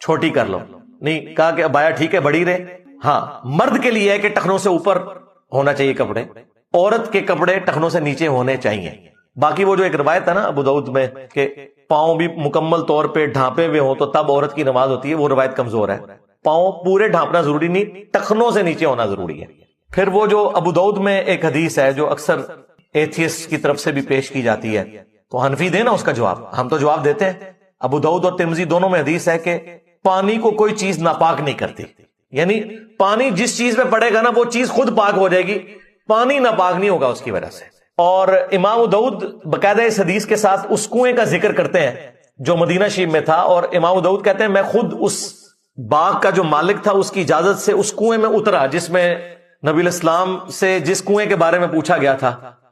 چھوٹی کر لو, نہیں کہا کہ بایا ٹھیک ہے بڑی رہے. ہاں مرد کے لیے ہے کہ ٹخنوں سے اوپر ہونا چاہیے کپڑے, عورت کے کپڑے ٹخنوں سے نیچے ہونے چاہیے. باقی وہ جو ایک روایت ہے نا ابو داؤد میں کہ پاؤں بھی مکمل طور پہ ڈھانپے ہوئے ہوں تو تب عورت کی نماز ہوتی ہے, وہ روایت کمزور ہے. پاؤں پورے ڈھانپنا ضروری نہیں, ٹخنوں سے نیچے ہونا ضروری ہے. پھر وہ جو ابو داؤد میں ایک حدیث ہے جو اکثر ایتھیسٹ کی طرف سے بھی پیش کی جاتی ہے, تو حنفی دے نا اس کا جواب, ہم تو جواب دیتے ہیں. ابو داؤد اور ترمذی دونوں میں حدیث ہے کہ پانی کو کوئی چیز ناپاک نہیں کرتی. یعنی پانی جس چیز پہ پڑے گا نا وہ چیز خود پاک ہو جائے گی, پانی ناپاک نہیں ہوگا اس کی وجہ سے. اور امام ابو داؤد باقاعدہ اس حدیث کے ساتھ اس کنویں کا ذکر کرتے ہیں جو مدینہ شریف میں تھا, اور امام ابو داؤد کہتے ہیں میں خود اس باغ کا جو مالک تھا اس کی اجازت سے اس کنویں میں اترا جس میں نبی علیہ السلام سے جس کنویں کے بارے میں پوچھا گیا تھا,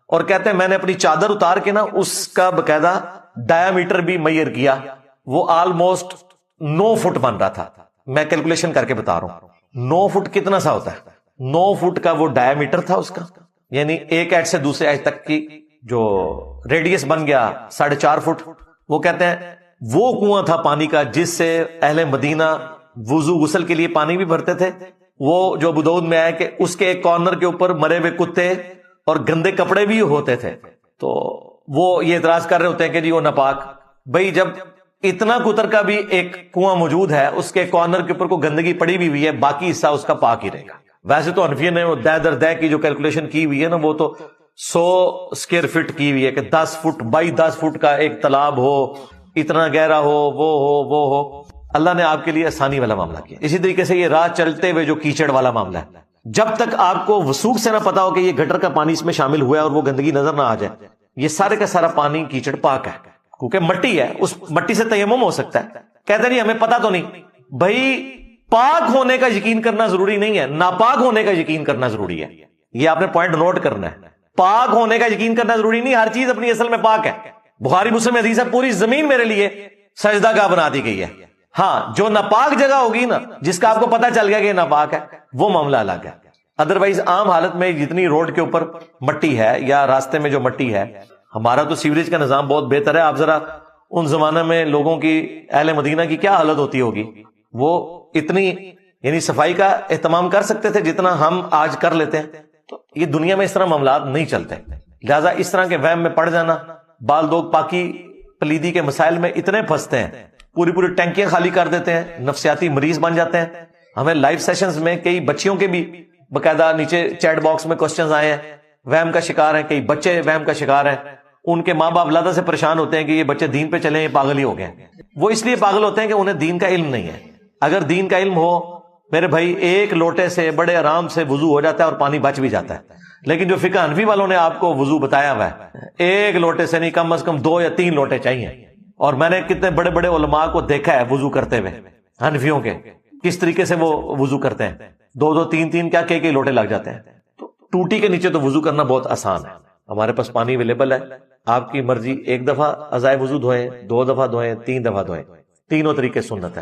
اور کہتے ہیں میں نے اپنی چادر اتار کے نا اس کا باقاعدہ ڈایا میٹر بھی میئر کیا, وہ آلموسٹ 9 فٹ بن رہا تھا. میں کیلکولیشن کر کے بتا رہا ہوں 9 فٹ کتنا سا ہوتا ہے, 9 فٹ کا وہ ڈایا میٹر تھا اس کا, یعنی ایک ایج سے دوسرے ایج تک کی جو ریڈیس بن گیا 4.5 فٹ. وہ کہتے ہیں وہ کنواں تھا پانی کا جس سے اہل مدینہ وضو غسل کے لیے پانی بھی بھرتے تھے. وہ جو ابو داؤد میں آیا کہ اس کے ایک کارنر کے اوپر مرے ہوئے کتے اور گندے کپڑے بھی ہوتے تھے. تو وہ یہ اعتراض کر رہے ہوتے ہیں کہ جی وہ ناپاک. بھائی جب اتنا کتر کا بھی ایک کنواں موجود ہے, اس کے کارنر کے اوپر کوئی گندگی پڑی بھی ہوئی ہے, باقی حصہ اس کا پاک ہی رہے گا. ویسے تو حنفیہ نے دے در دے کی جو کیلکولیشن کی ہوئی ہے نا وہ تو 100 اسکوائر فٹ کی ہوئی ہے کہ 10 فٹ بائی 10 فٹ کا ایک تالاب ہو, اتنا گہرا ہو, وہ ہو. اللہ نے آپ کے لیے آسانی والا معاملہ کیا. اسی طریقے سے یہ راہ چلتے ہوئے جو کیچڑ والا معاملہ ہے, جب تک آپ کو وثوق سے نہ پتا ہو کہ یہ گٹر کا پانی اس میں شامل ہوا ہے اور وہ گندگی نظر نہ آ جائے, یہ سارے کا سارا پانی کیچڑ پاک ہے کیونکہ مٹی ہے, اس مٹی سے تیمم ہو سکتا ہے. کہتے نہیں ہمیں پتا تو نہیں. بھائی پاک ہونے کا یقین کرنا ضروری نہیں ہے, ناپاک ہونے کا یقین کرنا ضروری ہے. یہ آپ نے پوائنٹ نوٹ کرنا ہے. پاک ہونے کا یقین کرنا ضروری نہیں, ہر چیز اپنی اصل میں پاک ہے. بخاری مسلم حدیث ہے پوری زمین میرے لیے سجدہ گاہ بنا دی گئی ہے. ہاں جو ناپاک جگہ ہوگی نا جس کا آپ کو پتا چل گیا کہ یہ ناپاک ہے وہ معاملہ الگ ہے. ادروائز عام حالت میں جتنی روڈ کے اوپر مٹی ہے یا راستے میں جو مٹی ہے, ہمارا تو سیوریج کا نظام بہت بہتر ہے. آپ ذرا ان زمانے میں لوگوں کی اہل مدینہ کی کیا حالت ہوتی ہوگی, وہ اتنی یعنی صفائی کا اہتمام کر سکتے تھے جتنا ہم آج کر لیتے ہیں. تو یہ دنیا میں اس طرح معاملات نہیں چلتے. لہٰذا اس طرح کے وہم میں پڑ جانا, بال لوگ پاکی پلیدی کے مسائل میں اتنے پھنستے ہیں, پوری ٹینکیاں خالی کر دیتے ہیں, نفسیاتی مریض بن جاتے ہیں. ہمیں لائیو سیشنز میں کئی بچیوں کے بھی باقاعدہ نیچے چیٹ باکس میں کوسچنز آئے ہیں, وہم کا شکار ہیں, کئی بچے وہم کا شکار ہیں. ان کے ماں باپ لادہ سے پریشان ہوتے ہیں کہ یہ بچے دین پہ چلیں, یہ پاگل ہی ہو گئے. وہ اس لیے پاگل ہوتے ہیں کہ انہیں دین کا علم نہیں ہے. اگر دین کا علم ہو میرے بھائی, ایک لوٹے سے بڑے آرام سے وضو ہو جاتا ہے اور پانی بچ بھی جاتا ہے. لیکن جو فقہ حنفی والوں نے آپ کو وضو بتایا ہوا ہے, ایک لوٹے سے نہیں کم از کم 2 یا 3 لوٹے چاہیے. اور میں نے کتنے بڑے بڑے علماء کو دیکھا ہے وضو کرتے ہوئے حنفیوں کے, کس طریقے سے وہ وضو کرتے ہیں. 2 3 کیا کئی لوٹے لگ جاتے ہیں. تو ٹوٹی کے نیچے تو وضو کرنا بہت آسان ہے. ہمارے پاس پانی اویلیبل ہے, آپ کی مرضی, 1 دفعہ ازائے وضو دھوئیں, 2 دفعہ دھوئیں, 3 دفعہ دھوئیں, تینوں طریقے سنت ہے.